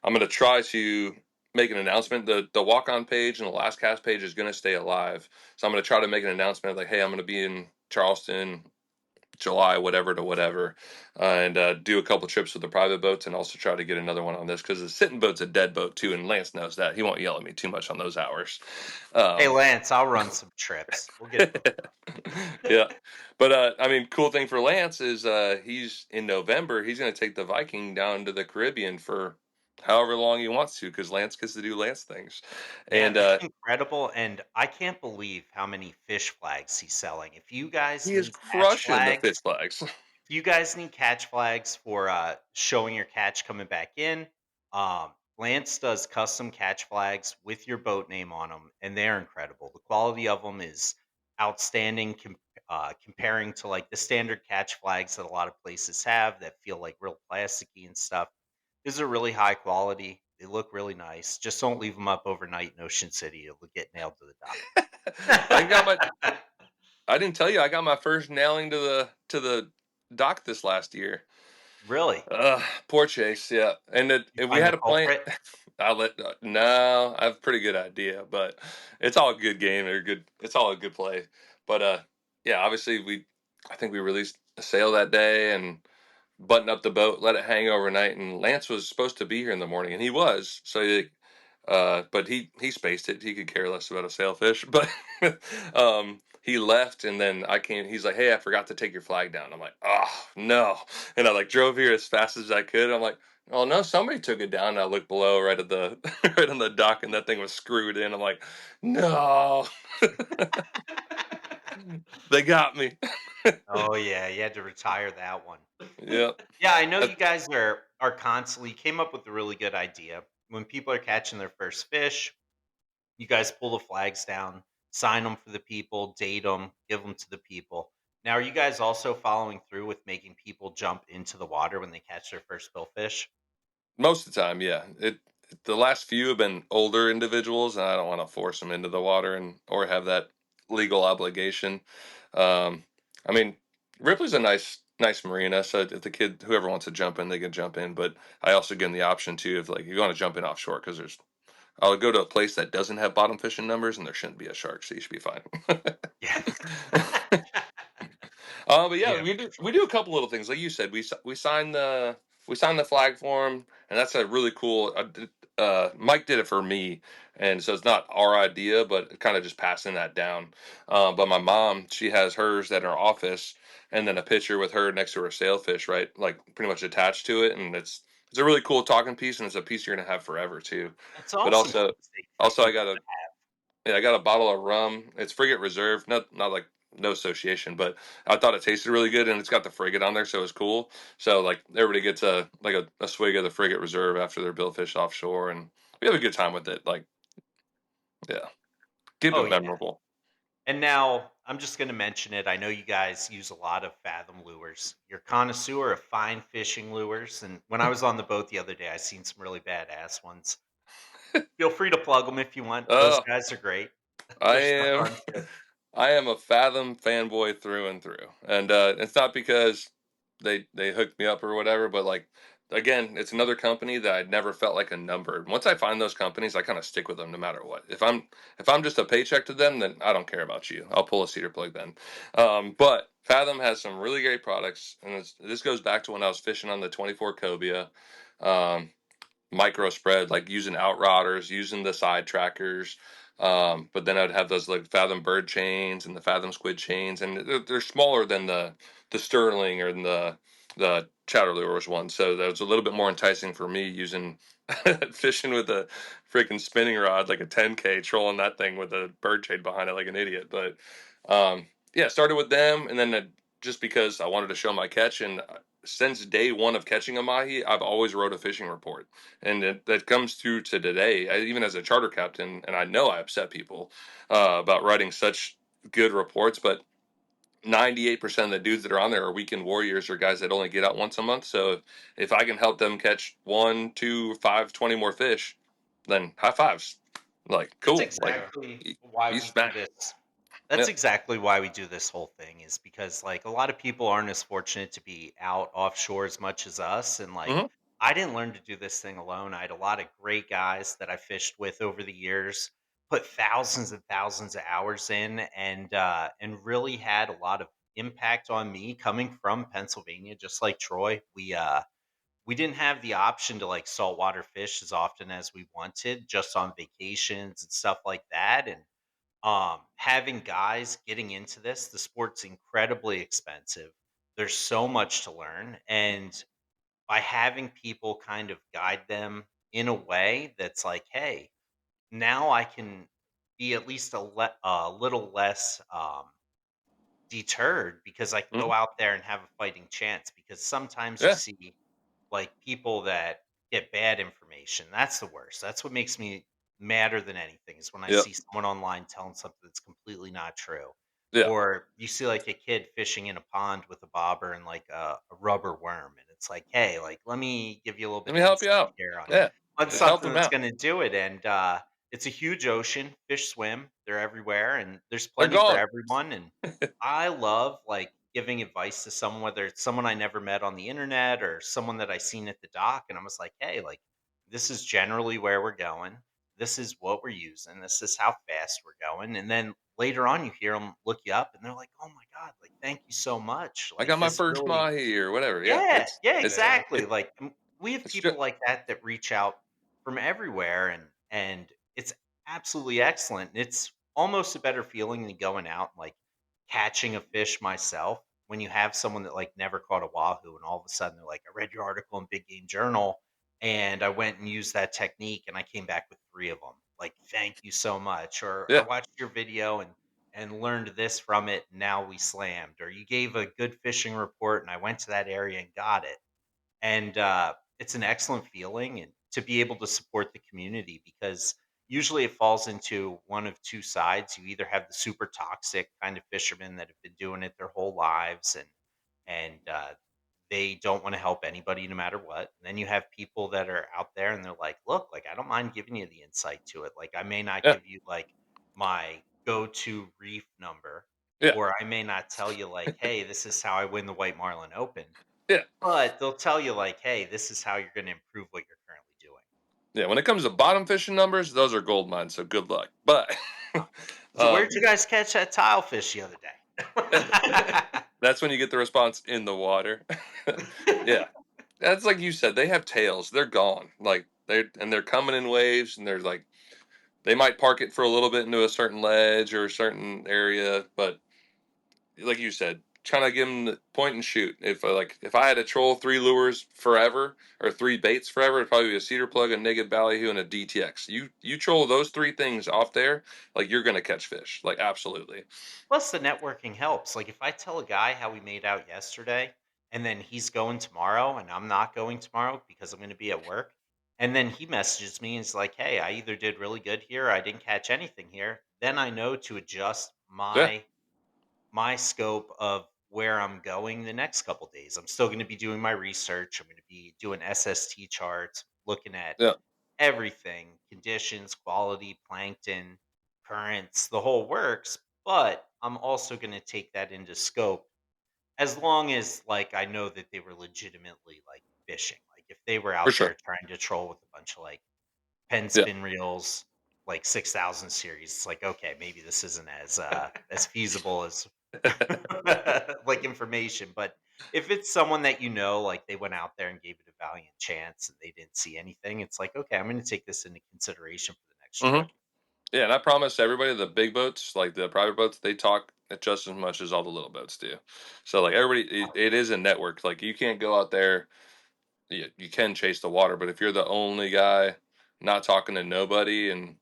Speaker 2: I'm gonna try to make an announcement. The walk on page and the last cast page is gonna stay alive. So I'm gonna try to make an announcement like, hey, I'm gonna be in Charleston July, whatever to whatever, and do a couple trips with the private boats, and also try to get another one on this because the sitting boat's a dead boat too, and Lance knows that. He won't yell at me too much on those hours.
Speaker 1: Hey,
Speaker 2: Um,
Speaker 1: Lance, I'll run some trips. We'll get booked.
Speaker 2: yeah, but I mean, cool thing for Lance is he's in November. He's going to take the Viking down to the Caribbean for however long he wants to, because Lance gets to do Lance things,
Speaker 1: Yeah,
Speaker 2: and
Speaker 1: that's incredible. And I can't believe how many fish flags he's selling. If you guys
Speaker 2: he is
Speaker 1: need catch
Speaker 2: crushing the fish
Speaker 1: flags,
Speaker 2: flags.
Speaker 1: if you guys need catch flags for showing your catch coming back in, Lance does custom catch flags with your boat name on them, and they're incredible. The quality of them is outstanding comparing to like the standard catch flags that a lot of places have that feel like real plasticky and stuff. These are really high quality. They look really nice. Just don't leave them up overnight in Ocean City. It'll get nailed to
Speaker 2: I got my.
Speaker 1: the dock.
Speaker 2: I didn't tell you I got my first nailing to the dock this last year.
Speaker 1: Really?
Speaker 2: Poor Chase, yeah.
Speaker 1: You
Speaker 2: And we
Speaker 1: find the
Speaker 2: had a plan.
Speaker 1: culprit?
Speaker 2: I let no, I have a pretty good idea, but it's all a good game or good. It's all a good play. But yeah, obviously I think we released a sail that day and buttoned up the boat, let it hang overnight, and Lance was supposed to be here in the morning, and he was. So but he spaced it. He could care less about a sailfish. But he left, and then I came. He's like, "Hey, I forgot to take your flag down." I'm like, "Oh no!" And I like drove here as fast as I could. I'm like, "Oh no, somebody took it down." And I looked below, right at the right on the dock, and that thing was screwed in. I'm like, "No, they got me."
Speaker 1: Oh yeah, you had to retire that one.
Speaker 2: Yeah,
Speaker 1: Yeah, I know
Speaker 2: that-
Speaker 1: you guys are constantly came up with a really good idea. When people are catching their first fish, you guys pull the flags down, sign them for the people, date them, give them to the people. Now, are you guys also following through with making people jump into the water when they catch their first billfish?
Speaker 2: most of the time, yeah. The last few have been older individuals, and I don't want to force them into the water and or have that legal obligation. I mean, Ripley's a nice marina, so if the kid whoever wants to jump in, they can jump in. But I also give them the option too, if like you want to jump in offshore, because I'll go to a place that doesn't have bottom fishing numbers, and there shouldn't be a shark, so you should be fine.
Speaker 1: Yeah.
Speaker 2: But yeah,
Speaker 1: Yeah.
Speaker 2: we do a couple little things like you said. We signed the flag form, and that's a really cool. Mike did it for me, and so it's not our idea, but kind of just passing that down. But my mom, she has hers at her office, and then a picture with her next to her sailfish, right, like pretty much attached to it, and it's a really cool talking piece, and it's a piece you're gonna have forever too.
Speaker 1: That's
Speaker 2: But
Speaker 1: awesome things that
Speaker 2: also
Speaker 1: you
Speaker 2: I got a bottle of rum. It's Frigate Reserve, not like no association, but I thought it tasted really good, and it's got the frigate on there, so it's cool. So like everybody gets a swig of the frigate reserve after their billfish offshore, and we have a good time with it. Like, yeah, keep
Speaker 1: Oh
Speaker 2: it
Speaker 1: yeah.
Speaker 2: memorable.
Speaker 1: And now I'm just going to mention it. I know you guys use a lot of Fathom lures. You're a connoisseur of fine fishing lures. And when I was on the boat the other day, I seen some really badass ones. Feel free to plug them if you want. Those
Speaker 2: Oh,
Speaker 1: guys are great.
Speaker 2: I
Speaker 1: They're so
Speaker 2: am.
Speaker 1: fun too.
Speaker 2: I am a Fathom fanboy through and through, and it's not because they hooked me up or whatever, but like again, it's another company that I'd never felt like a number. Once I find those companies, I kind of stick with them no matter what. If I'm just a paycheck to them, then I don't care about you. I'll pull a cedar plug then. But Fathom has some really great products, and this goes back to when I was fishing on the 24 cobia. Um, Micro spread, like using outrouters, using the side trackers. But then I'd have those like Fathom bird chains and the Fathom squid chains, and they're smaller than the Sterling or the Chowder lures one. So that was a little bit more enticing for me using fishing with a freaking spinning rod, like a 10K, trolling that thing with a bird chain behind it like an idiot. But yeah, started with them, and then just because I wanted to show my catch, and since day one of catching a mahi, I've always wrote a fishing report, and that comes through to today. Even as a charter captain, and I know I upset people about writing such good reports, but 98% of the dudes that are on there are weekend warriors or guys that only get out once a month. So if I can help them catch 1, 2, 5, 20 more fish, then high fives. Like,
Speaker 1: That's
Speaker 2: cool. Like,
Speaker 3: Yeah.
Speaker 1: exactly why
Speaker 2: you
Speaker 1: we do
Speaker 2: smack.
Speaker 1: this. That's
Speaker 2: Yeah.
Speaker 1: exactly why we do this whole thing is because like a lot of people aren't as fortunate to be out offshore as much as us. And like
Speaker 2: Hmm.
Speaker 1: I didn't learn to do this thing alone. I had a lot of great guys that I fished with over the years, put thousands and thousands of hours in, and really had a lot of impact on me coming from Pennsylvania, just like Troy. We didn't have the option to like saltwater fish as often as we wanted, just on vacations and stuff like that. And having guys getting into this, the sport's incredibly expensive. There's so much to learn, and by having people kind of guide them in a way that's like, hey, now I can be at least a little less deterred because I can
Speaker 2: Hmm.
Speaker 1: go out there and have a fighting chance. Because sometimes you
Speaker 2: Yeah.
Speaker 1: see like people that get bad information. That's the worst. That's what makes me madder than anything is when I
Speaker 2: Yep.
Speaker 1: see someone online telling something that's completely not true.
Speaker 2: Yeah.
Speaker 1: Or you see like a kid fishing in a pond with a bobber and like a rubber worm. And it's like, hey, like, let me give you a little
Speaker 2: Let
Speaker 1: bit
Speaker 2: me
Speaker 1: of
Speaker 2: help you
Speaker 1: insight
Speaker 2: out.
Speaker 1: here
Speaker 2: Yeah.
Speaker 1: on
Speaker 2: Just help
Speaker 1: something
Speaker 2: them
Speaker 1: that's
Speaker 2: out.
Speaker 1: going to do it. And it's a huge ocean. Fish swim. They're everywhere. And there's
Speaker 2: They're
Speaker 1: plenty for
Speaker 2: gone.
Speaker 1: everyone. And I love like giving advice to someone, whether it's someone I never met on the internet or someone that I seen at the dock, and I was like, "Hey, like this is generally where we're going. This is what we're using. This is how fast we're going." And then later on, you hear them look you up, and they're like, "Oh my god, like thank you so much.
Speaker 2: I
Speaker 1: Like
Speaker 2: got my
Speaker 1: this
Speaker 2: first
Speaker 1: really."
Speaker 2: mahi or whatever. Yeah.
Speaker 1: Yeah,
Speaker 2: It's
Speaker 1: yeah,
Speaker 2: it's
Speaker 3: Yeah.
Speaker 1: exactly.
Speaker 2: it,
Speaker 1: Like we have
Speaker 2: it's just
Speaker 1: people like that that reach out from everywhere, and it's absolutely excellent. It's almost a better feeling than going out and like catching a fish myself when you have someone that like never caught a wahoo, and all of a sudden they're like, "I read your article in Big Game Journal, and I went and used that technique, and I came back with 3 of them. Like, thank you so much." Or I
Speaker 2: yeah.
Speaker 1: watched your video and learned this from it. And now we slammed, or you gave a good fishing report and I went to that area and got it. And it's an excellent feeling and to be able to support the community because usually it falls into one of two sides. You either have the super toxic kind of fishermen that have been doing it their whole lives and they don't want to help anybody no matter what. And then you have people that are out there and they're like, look, like I don't mind giving you the insight to it. Like I may not
Speaker 2: Yeah.
Speaker 1: give you like my go-to reef number,
Speaker 2: Yeah.
Speaker 1: or I may not tell you like, hey, this is how I win the White Marlin Open,
Speaker 2: Yeah.
Speaker 1: but they'll tell you like, "Hey, this is how you're gonna improve what you're currently doing."
Speaker 2: Yeah. When it comes to bottom fishing numbers, those are gold mines. So good luck. But
Speaker 1: Huh. So
Speaker 2: um,
Speaker 1: where'd you guys catch that tilefish the other
Speaker 2: that's when you get the response in the water. Yeah. That's like you said. They have tails. They're gone. Like they're coming in waves, and they're like they might park it for a little bit into a certain ledge or a certain area, but like you said, trying to get them to point and shoot. If I had to troll 3 lures forever or 3 baits forever, it'd probably be a cedar plug, a naked ballyhoo, and a DTX. You troll those 3 things off there, like you're gonna catch fish, like absolutely.
Speaker 1: Plus, the networking helps. Like, if I tell a guy how we made out yesterday, and then he's going tomorrow, and I'm not going tomorrow because I'm going to be at work, and then he messages me and is like, "Hey, I either did really good here, or I didn't catch anything here." Then I know to adjust
Speaker 2: Yeah,
Speaker 1: my scope of where I'm going the next couple days. I'm still going to be doing my research. I'm going to be doing SST charts, looking at
Speaker 2: yeah,
Speaker 1: everything, conditions, quality, plankton, currents, the whole works. But I'm also going to take that into scope as long as like I know that they were legitimately like fishing. Like if they were
Speaker 2: for
Speaker 1: out
Speaker 2: sure.
Speaker 1: there trying to troll with a bunch of like pen
Speaker 2: Yeah.
Speaker 1: spin reels, like 6,000 series, it's like okay, maybe this isn't as feasible as like information. But if it's someone that you know, like they went out there and gave it a valiant chance and they didn't see anything, it's like, okay, I'm going to take this into consideration for the next
Speaker 2: hmm
Speaker 1: trip.
Speaker 2: Yeah, and I promise everybody, the big boats, like the private boats, they talk just as much as all the little boats do. So like everybody, it is a network. Like you can't go out there. You can chase the water, but if you're the only guy not talking to nobody, and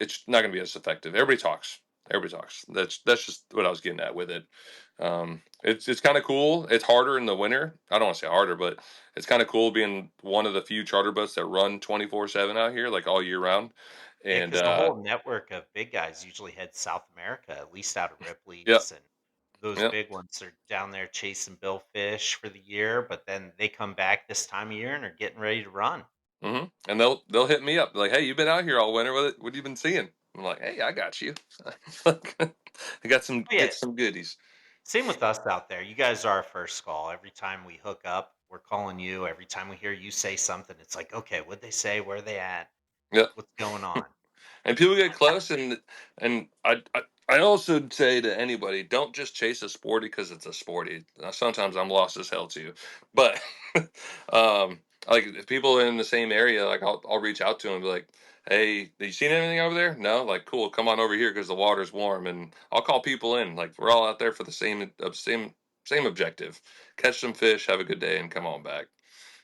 Speaker 2: it's not going to be as effective. Everybody talks. Everybody talks. That's just what I was getting at with it. It's kind of cool. It's harder in the winter. I don't want to say harder, but it's kind of cool being one of the few charter boats that run 24/7 out here, like all year round.
Speaker 1: Yeah,
Speaker 2: And
Speaker 1: because the whole network of big guys usually head South America, at least out of
Speaker 2: yeah,
Speaker 1: Ripley's, and those
Speaker 2: yeah.
Speaker 1: big ones are down there chasing billfish for the year, but then they come back this time of year and are getting ready to run.
Speaker 2: And they'll hit me up like, "Hey, you've been out here all winter. What have you been seeing?" I'm like, "Hey, I got you. I got some
Speaker 1: Oh, yeah,
Speaker 2: get some goodies."
Speaker 1: same with us out there. You guys are our first call. Every time we hook up, we're calling you. Every time we hear you say something, it's like, okay, what'd they say? Where are they at?
Speaker 2: Yeah.
Speaker 1: What's going on?
Speaker 2: And people get close, and I also say to anybody, don't just chase a sporty because it's a sporty. Sometimes I'm lost as hell too, but like if people in the same area, like I'll reach out to them and be like, hey, have you seen anything over there? No, like cool, come on over here because the water's warm, and I'll call people in. Like we're all out there for the same objective: catch some fish, have a good day, and come on back.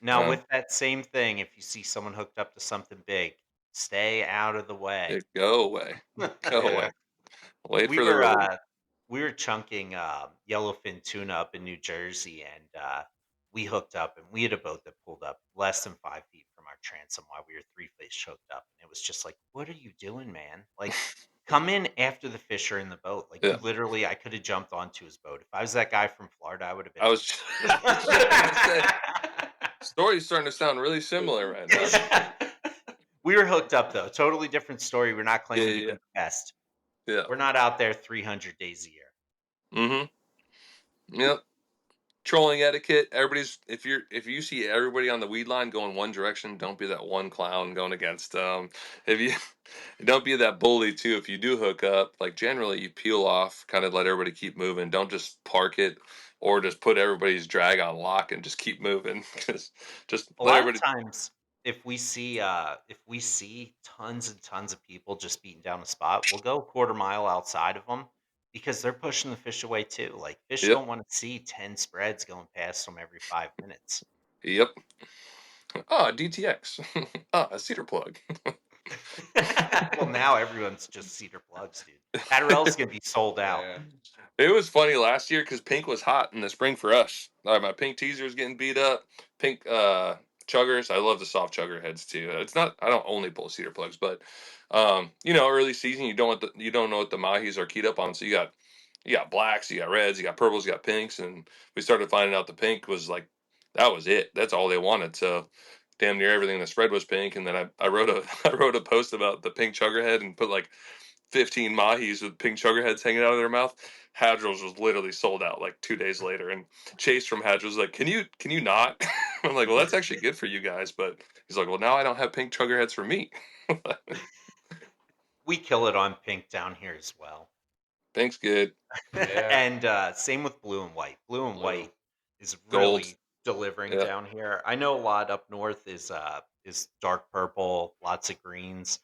Speaker 1: Now, with that same thing, if you see someone hooked up to something big, stay out of the way.
Speaker 2: Go away, go
Speaker 3: Yeah.
Speaker 2: away. Wait
Speaker 1: we
Speaker 2: for the
Speaker 1: were
Speaker 2: release.
Speaker 1: uh, we were chunking yellowfin tuna up in New Jersey, and we hooked up, and we had a boat that pulled up less than 5 feet from our transom while we were three fish hooked up, and it was just like, "What are you doing, man? Like, come in after the fish are in the boat. Like, you
Speaker 2: Yeah.
Speaker 1: literally, I could have jumped onto his boat. If I was that guy from Florida, I would have been
Speaker 2: I
Speaker 1: on
Speaker 2: was
Speaker 1: him."
Speaker 2: just gonna say, story's starting to sound really similar right now.
Speaker 1: We were hooked up though. Totally different story. We're not
Speaker 2: Yeah,
Speaker 1: claiming to
Speaker 2: yeah,
Speaker 1: be the best.
Speaker 2: yeah.
Speaker 1: We're not out there 300 days a year.
Speaker 2: Mm-hmm. Yep. Trolling etiquette. Everybody's if you see everybody on the weed line going one direction, don't be that one clown going against them. If you don't be that bully too. If you do hook up, like generally you peel off, kind of let everybody keep moving. Don't just park it or just put everybody's drag on lock and just keep moving. Just
Speaker 1: A
Speaker 2: let
Speaker 1: lot of
Speaker 2: everybody.
Speaker 1: times, if we see tons and tons of people just beating down a spot, we'll go a quarter mile outside of them because they're pushing the fish away too. Like fish
Speaker 2: Yep.
Speaker 1: don't want to see 10 spreads going past them every 5 minutes.
Speaker 2: Yep. Ah, DTX. Ah, a cedar plug.
Speaker 1: Well, now everyone's just cedar plugs, dude. Adderall's gonna be sold out.
Speaker 3: Yeah.
Speaker 2: It was funny last year because pink was hot in the spring for us. My pink teaser was getting beat up. Pink chuggers. I love the soft chugger heads too. It's not. I don't only pull cedar plugs, but early season you don't know what the mahis are keyed up on. So you got blacks, you got reds, you got purples, you got pinks, and we started finding out the pink was like that was it. That's all they wanted. So damn near everything in the spread was pink. And then I wrote a I wrote a post about the pink chugger head and put like 15 mahis with pink sugar heads hanging out of their mouth. Hadrils was literally sold out like 2 days later. And Chase from Hadrils was like, can you not? I'm like, well, that's actually good for you guys. But he's like, well, now I don't have pink chugger heads for me.
Speaker 1: We kill it on pink down here as well.
Speaker 2: Pink's good.
Speaker 3: Yeah.
Speaker 1: And same with blue and white. Blue and
Speaker 3: Blue.
Speaker 1: white is
Speaker 2: Gold.
Speaker 1: really delivering
Speaker 2: Yeah.
Speaker 1: down here. I know a lot up north is dark purple, lots of greens.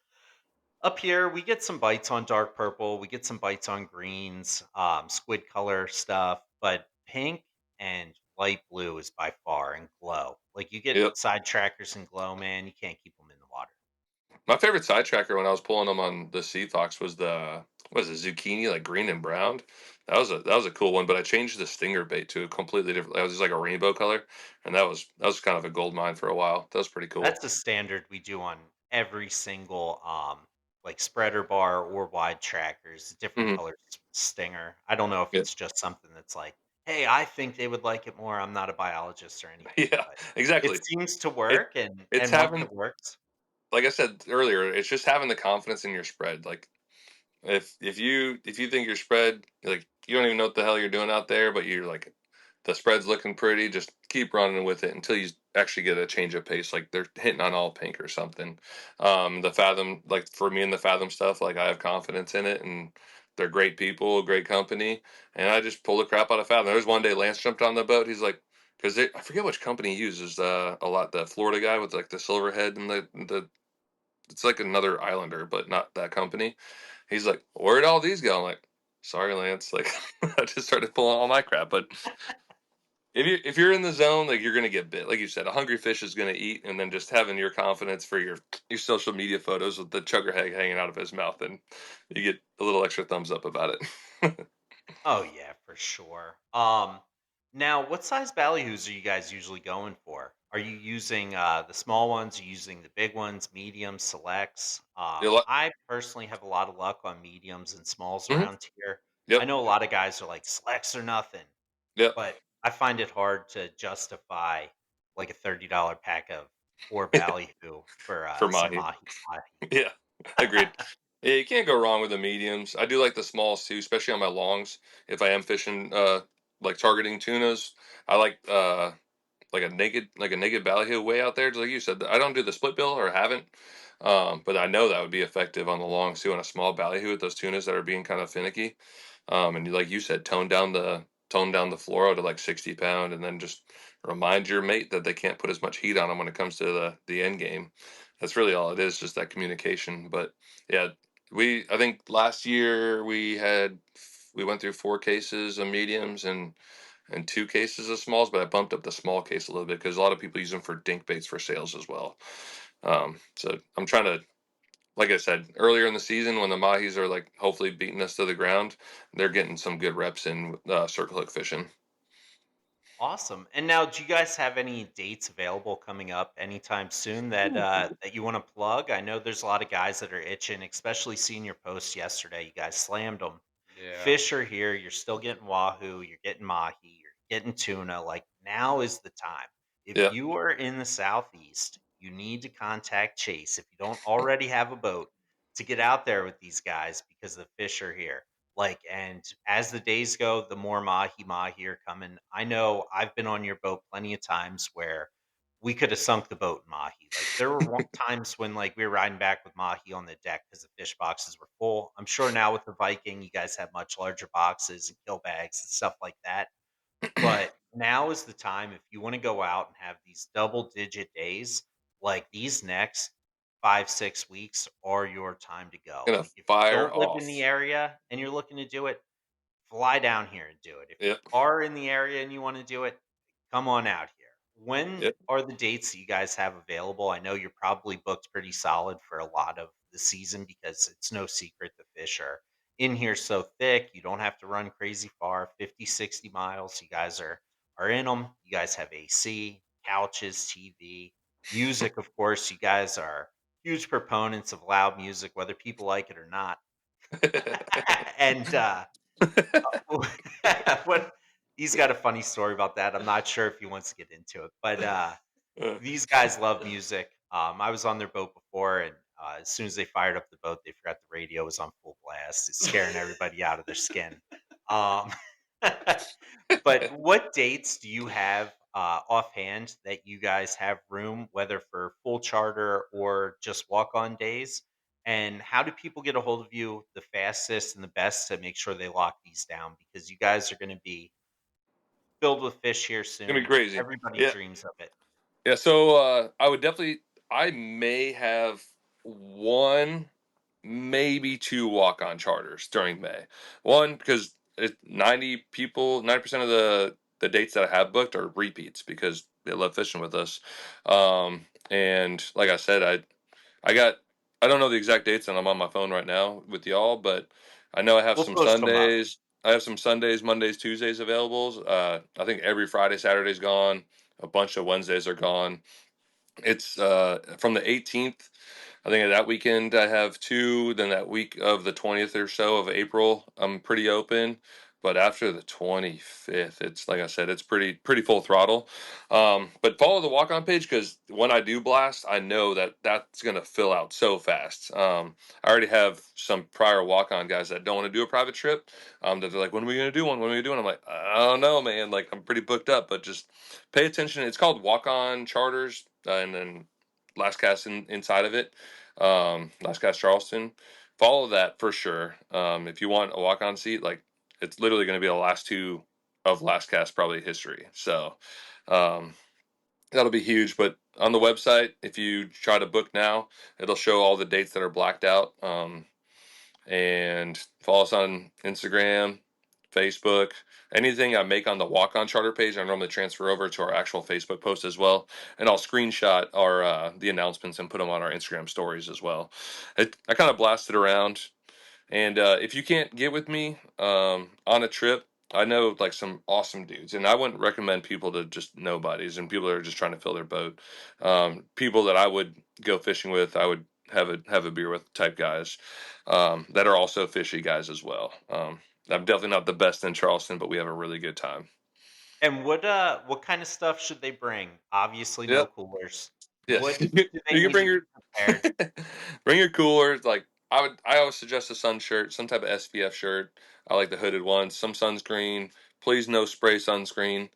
Speaker 1: Up here, we get some bites on dark purple. We get some bites on greens, squid color stuff, but pink and light blue is by far and glow. Like you get
Speaker 2: Yep.
Speaker 1: side trackers and glow, man. You can't keep them in the water.
Speaker 2: My favorite side tracker when I was pulling them on the Sea Fox was the what is it, zucchini, like green and brown. That was a cool one, but I changed the stinger bait to a completely different. That was just like a rainbow color, and that was kind of a gold mine for a while. That was pretty cool.
Speaker 1: That's the standard we do on every single like spreader bar or wide trackers, different
Speaker 2: Hmm.
Speaker 1: colors stinger. I don't know if
Speaker 2: Yeah,
Speaker 1: it's just something that's like, hey, I think they would like it more. I'm not a biologist or anything,
Speaker 2: yeah,
Speaker 1: but it
Speaker 2: exactly.
Speaker 1: seems to
Speaker 2: It
Speaker 1: work
Speaker 2: it's
Speaker 1: and once
Speaker 2: having
Speaker 1: it works.
Speaker 2: like I said earlier, it's just having the confidence in your spread. Like if you think your spread, like you don't even know what the hell you're doing out there, but you're like the spread's looking pretty, just keep running with it until you actually get a change of pace. Like they're hitting on all pink or something. The Fathom, like for me and the Fathom stuff, like I have confidence in it, and they're great people, great company, and I just pull the crap out of Fathom. There was one day Lance jumped on the boat. He's like, because I forget which company he uses a lot. The Florida guy with like the silver head and the it's like another Islander, but not that company. He's like, "Where'd all these go?" I'm like, "Sorry, Lance." Like, I just started pulling all my crap. But if you're in the zone, like you're gonna get bit. Like you said, a hungry fish is gonna eat, and then just having your confidence for your social media photos with the chugger head hanging out of his mouth, and you get a little extra thumbs up about it.
Speaker 1: Oh yeah, for sure. Now what size ballyhoos are you guys usually going for? Are you using the small ones? Are you using the big ones, mediums, selects?
Speaker 2: You lo-
Speaker 1: I personally have a lot of luck on mediums and smalls
Speaker 2: Mhm.
Speaker 1: around here. I
Speaker 2: Yep.
Speaker 1: know a lot of guys are like selects or nothing,
Speaker 2: Yep.
Speaker 1: but I find it hard to justify like a $30 pack of four ballyhoo for
Speaker 2: For
Speaker 1: some
Speaker 2: mahi.
Speaker 1: mahi.
Speaker 2: Yeah. Agreed. Yeah, you can't go wrong with the mediums. I do like the smalls too, especially on my longs. If I am fishing, like targeting tunas, I like a naked ballyhoo way out there. Just like you said, I don't do the split bill or haven't, but I know that would be effective on the longs too on a small ballyhoo with those tunas that are being kind of finicky. And like you said, tone down the fluoro to like 60 pound, and then just remind your mate that they can't put as much heat on them when it comes to the end game. That's really all it is, just that communication. But yeah, I think last year we went through 4 cases of mediums and 2 cases of smalls, but I bumped up the small case a little bit because a lot of people use them for dink baits for sales as well. So I'm trying to, like I said earlier in the season, when the mahis are like hopefully beating us to the ground, they're getting some good reps in circle hook fishing.
Speaker 1: Awesome. And now, do you guys have any dates available coming up anytime soon that that you want to plug? I know there's a lot of guys that are itching, especially seeing your post yesterday. You guys slammed them.
Speaker 3: Yeah.
Speaker 1: Fish are here. You're still getting wahoo. You're getting mahi. You're getting tuna. Like now is the time. If
Speaker 2: Yeah.
Speaker 1: you are in the southeast, you need to contact Chase if you don't already have a boat to get out there with these guys because the fish are here. Like, and as the days go, the more mahi mahi are coming. I know I've been on your boat plenty of times where we could have sunk the boat in mahi. Like there were times when like we were riding back with mahi on the deck because the fish boxes were full. I'm sure now with the Viking, you guys have much larger boxes and kill bags and stuff like that. But now is the time if you want to go out and have these double digit days, like these next 5, 6 weeks are your time to go.
Speaker 2: Gonna
Speaker 1: Like if you
Speaker 2: fire
Speaker 1: don't live in the
Speaker 2: off.
Speaker 1: area and you're looking to do it, fly down here and do it. If you
Speaker 2: Yep.
Speaker 1: are in the area and you want to do it, come on out here. When
Speaker 2: Yep.
Speaker 1: are the dates that you guys have available? I know you're probably booked pretty solid for a lot of the season because it's no secret the fish are in here so thick. You don't have to run crazy far, 50, 60 miles. You guys are in them. You guys have AC, couches, TV, music, of course. You guys are huge proponents of loud music, whether people like it or not. and what he's got a funny story about that. I'm not sure if he wants to get into it, but
Speaker 2: Uh,
Speaker 1: these guys love music. I was on their boat before, and as soon as they fired up the boat, they forgot the radio was on full blast. It's scaring everybody out of their skin. Um, but what dates do you have offhand that you guys have room, whether for full charter or just walk on days? And how do people get a hold of you the fastest and the best to make sure they lock these down? Because you guys are going to be filled with fish here
Speaker 2: Gonna
Speaker 1: soon,
Speaker 2: be
Speaker 1: and
Speaker 2: crazy.
Speaker 1: everybody
Speaker 2: Yeah.
Speaker 1: dreams of it.
Speaker 2: Yeah. So I may have one maybe 2 walk-on charters during May. One, because 90% of the dates that I have booked are repeats because they love fishing with us. And like I said, I got I don't know the exact dates, and I'm on my phone right now with y'all, but I know I have
Speaker 1: We'll
Speaker 2: some
Speaker 1: post them up.
Speaker 2: Sundays. I have some Sundays, Mondays, Tuesdays available. I think every Friday, Saturday's gone. A bunch of Wednesdays are gone. It's from the 18th. I think that weekend I have two. Then that week of the 20th or so of April, I'm pretty open. But after the 25th, it's like I said, it's pretty full throttle. But follow the walk on page because when I do blast, I know that that's gonna fill out so fast. I already have some prior walk on guys that don't want to do a private trip. That they're like, when are we gonna do one? When are we doing? I'm like, I don't know, man. Like I'm pretty booked up, but just pay attention. It's called Walk On Charters, and then Last Cast inside of it, Last Cast Charleston. Follow that for sure. If you want a walk on seat, like it's literally going to be the last two of Last Cast probably history. So um, that'll be huge. But on the website, if you try to book now, it'll show all the dates that are blacked out. And follow us on Instagram, Facebook. Anything I make on the Walk On Charter page, I normally transfer over to our actual Facebook post as well, and I'll screenshot our the announcements and put them on our Instagram stories as well. I kind of blast it around, and if you can't get with me on a trip, I know like some awesome dudes, and I wouldn't recommend people to just nobodies and people that are just trying to fill their boat. People that I would go fishing with, I would have a beer with type guys that are also fishy guys as well. I'm definitely not the best in Charleston, but we have a really good time.
Speaker 1: And what kind of stuff should they bring? Obviously, no
Speaker 2: Yep.
Speaker 1: coolers.
Speaker 2: Yeah,
Speaker 1: What do they
Speaker 2: you can
Speaker 1: need
Speaker 2: bring
Speaker 1: to be
Speaker 2: your
Speaker 1: prepared?
Speaker 2: bring your coolers. Like I always suggest a sun shirt, some type of SPF shirt. I like the hooded ones. Some sunscreen. Please no spray sunscreen.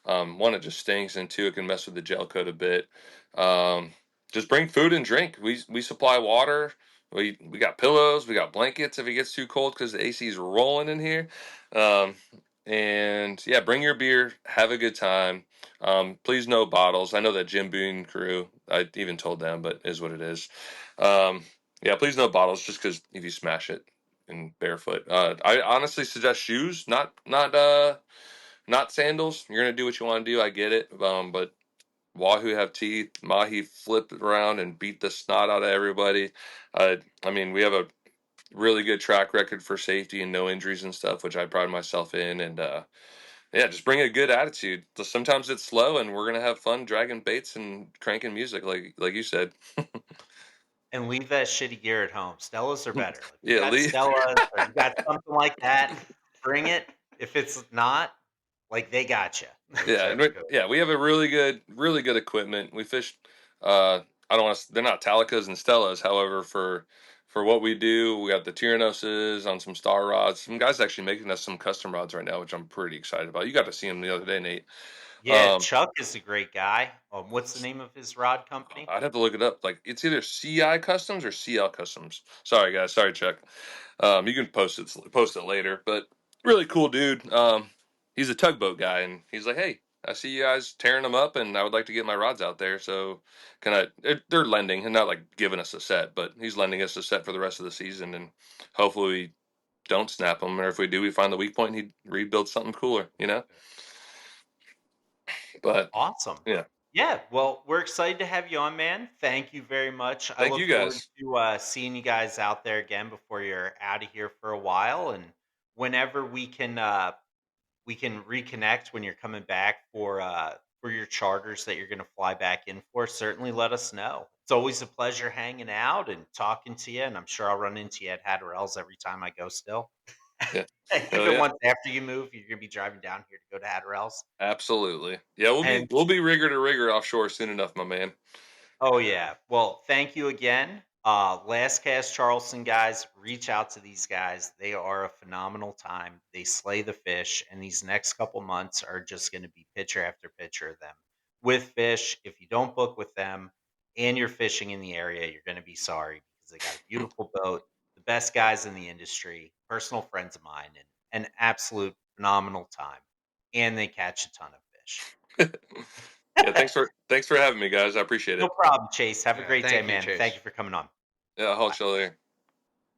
Speaker 2: One, it just stinks, and two, it can mess with the gel coat a bit. Um, just bring food and drink. We supply water. We got pillows. We got blankets if it gets too cold because the AC is rolling in here. Um, and yeah, bring your beer. Have a good time. Please no bottles. I know that Jim Boone crew. I even told them, but is what it is. Um, yeah, please no bottles, just because if you smash it in barefoot, I honestly suggest shoes, not sandals. You're gonna do what you want to do. I get it. But Wahoo have teeth. Mahi flip it around and beat the snot out of everybody. I mean, we have a really good track record for safety and no injuries and stuff, which I pride myself in. And yeah, just bring a good attitude. Sometimes it's slow, and we're gonna have fun dragging baits and cranking music, like you said.
Speaker 1: And leave that shitty gear at home. Stellas are better. If you
Speaker 2: Yeah,
Speaker 1: got
Speaker 2: Lee.
Speaker 1: Stellas or you got something like that, bring it. If it's not, like, they got you.
Speaker 2: Yeah,
Speaker 3: Yeah.
Speaker 2: yeah, we have a really good equipment. We fish. I don't want to. They're not Talicas and Stellas. However, for what we do, we got the Tyranoses on some star rods. Some guys actually making us some custom rods right now, which I'm pretty excited about. You got to see them the other day, Nate.
Speaker 1: Yeah,
Speaker 2: Um,
Speaker 1: Chuck is a great guy. What's the name of his rod company?
Speaker 2: I'd have to look it up. Like it's either CI Customs or CL Customs. Sorry, guys. Sorry, Chuck. You can post it later. But really cool dude. He's a tugboat guy, and he's like, "Hey, I see you guys tearing them up, and I would like to get my rods out there. So can I?" They're lending and not like giving us a set, but he's lending us a set for the rest of the season, and hopefully we don't snap them, or if we do, we find the weak point and he rebuilds something cooler. But
Speaker 1: Awesome.
Speaker 2: yeah,
Speaker 1: Yeah, well, we're excited to have you on, man. Thank you very much. I
Speaker 2: thank you
Speaker 1: look forward
Speaker 2: guys.
Speaker 1: to seeing you guys out there again before you're out of here for a while, and whenever we can reconnect when you're coming back for your charters that you're going to fly back in for. Certainly, let us know. It's always a pleasure hanging out and talking to you, and I'm sure I'll run into you at Hatterell's every time I go. Still,
Speaker 2: Yeah, hell
Speaker 1: even
Speaker 2: yeah.
Speaker 1: once after you move, you're going to be driving down here to go to Hatterell's.
Speaker 2: Absolutely. Yeah, we'll be
Speaker 1: And
Speaker 2: we'll be rigger to rigger offshore soon enough, my man.
Speaker 1: oh yeah. Well, thank you again. Last Cast Charleston guys, reach out to these guys. They are a phenomenal time. They slay the fish, and these next couple months are just going to be picture after picture of them with fish. If you don't book with them and you're fishing in the area, you're going to be sorry because they got a beautiful boat, the best guys in the industry, personal friends of mine, and an absolute phenomenal time. And they catch a ton of fish.
Speaker 2: Yeah, thanks for having me, guys. I appreciate
Speaker 1: No
Speaker 2: it.
Speaker 1: problem, Chase. Have a
Speaker 3: Yeah.
Speaker 1: great day,
Speaker 3: Thank you,
Speaker 1: man. Thank
Speaker 3: Chase.
Speaker 1: you for coming on.
Speaker 2: Yeah, I'll
Speaker 1: Bye.
Speaker 2: hold you later.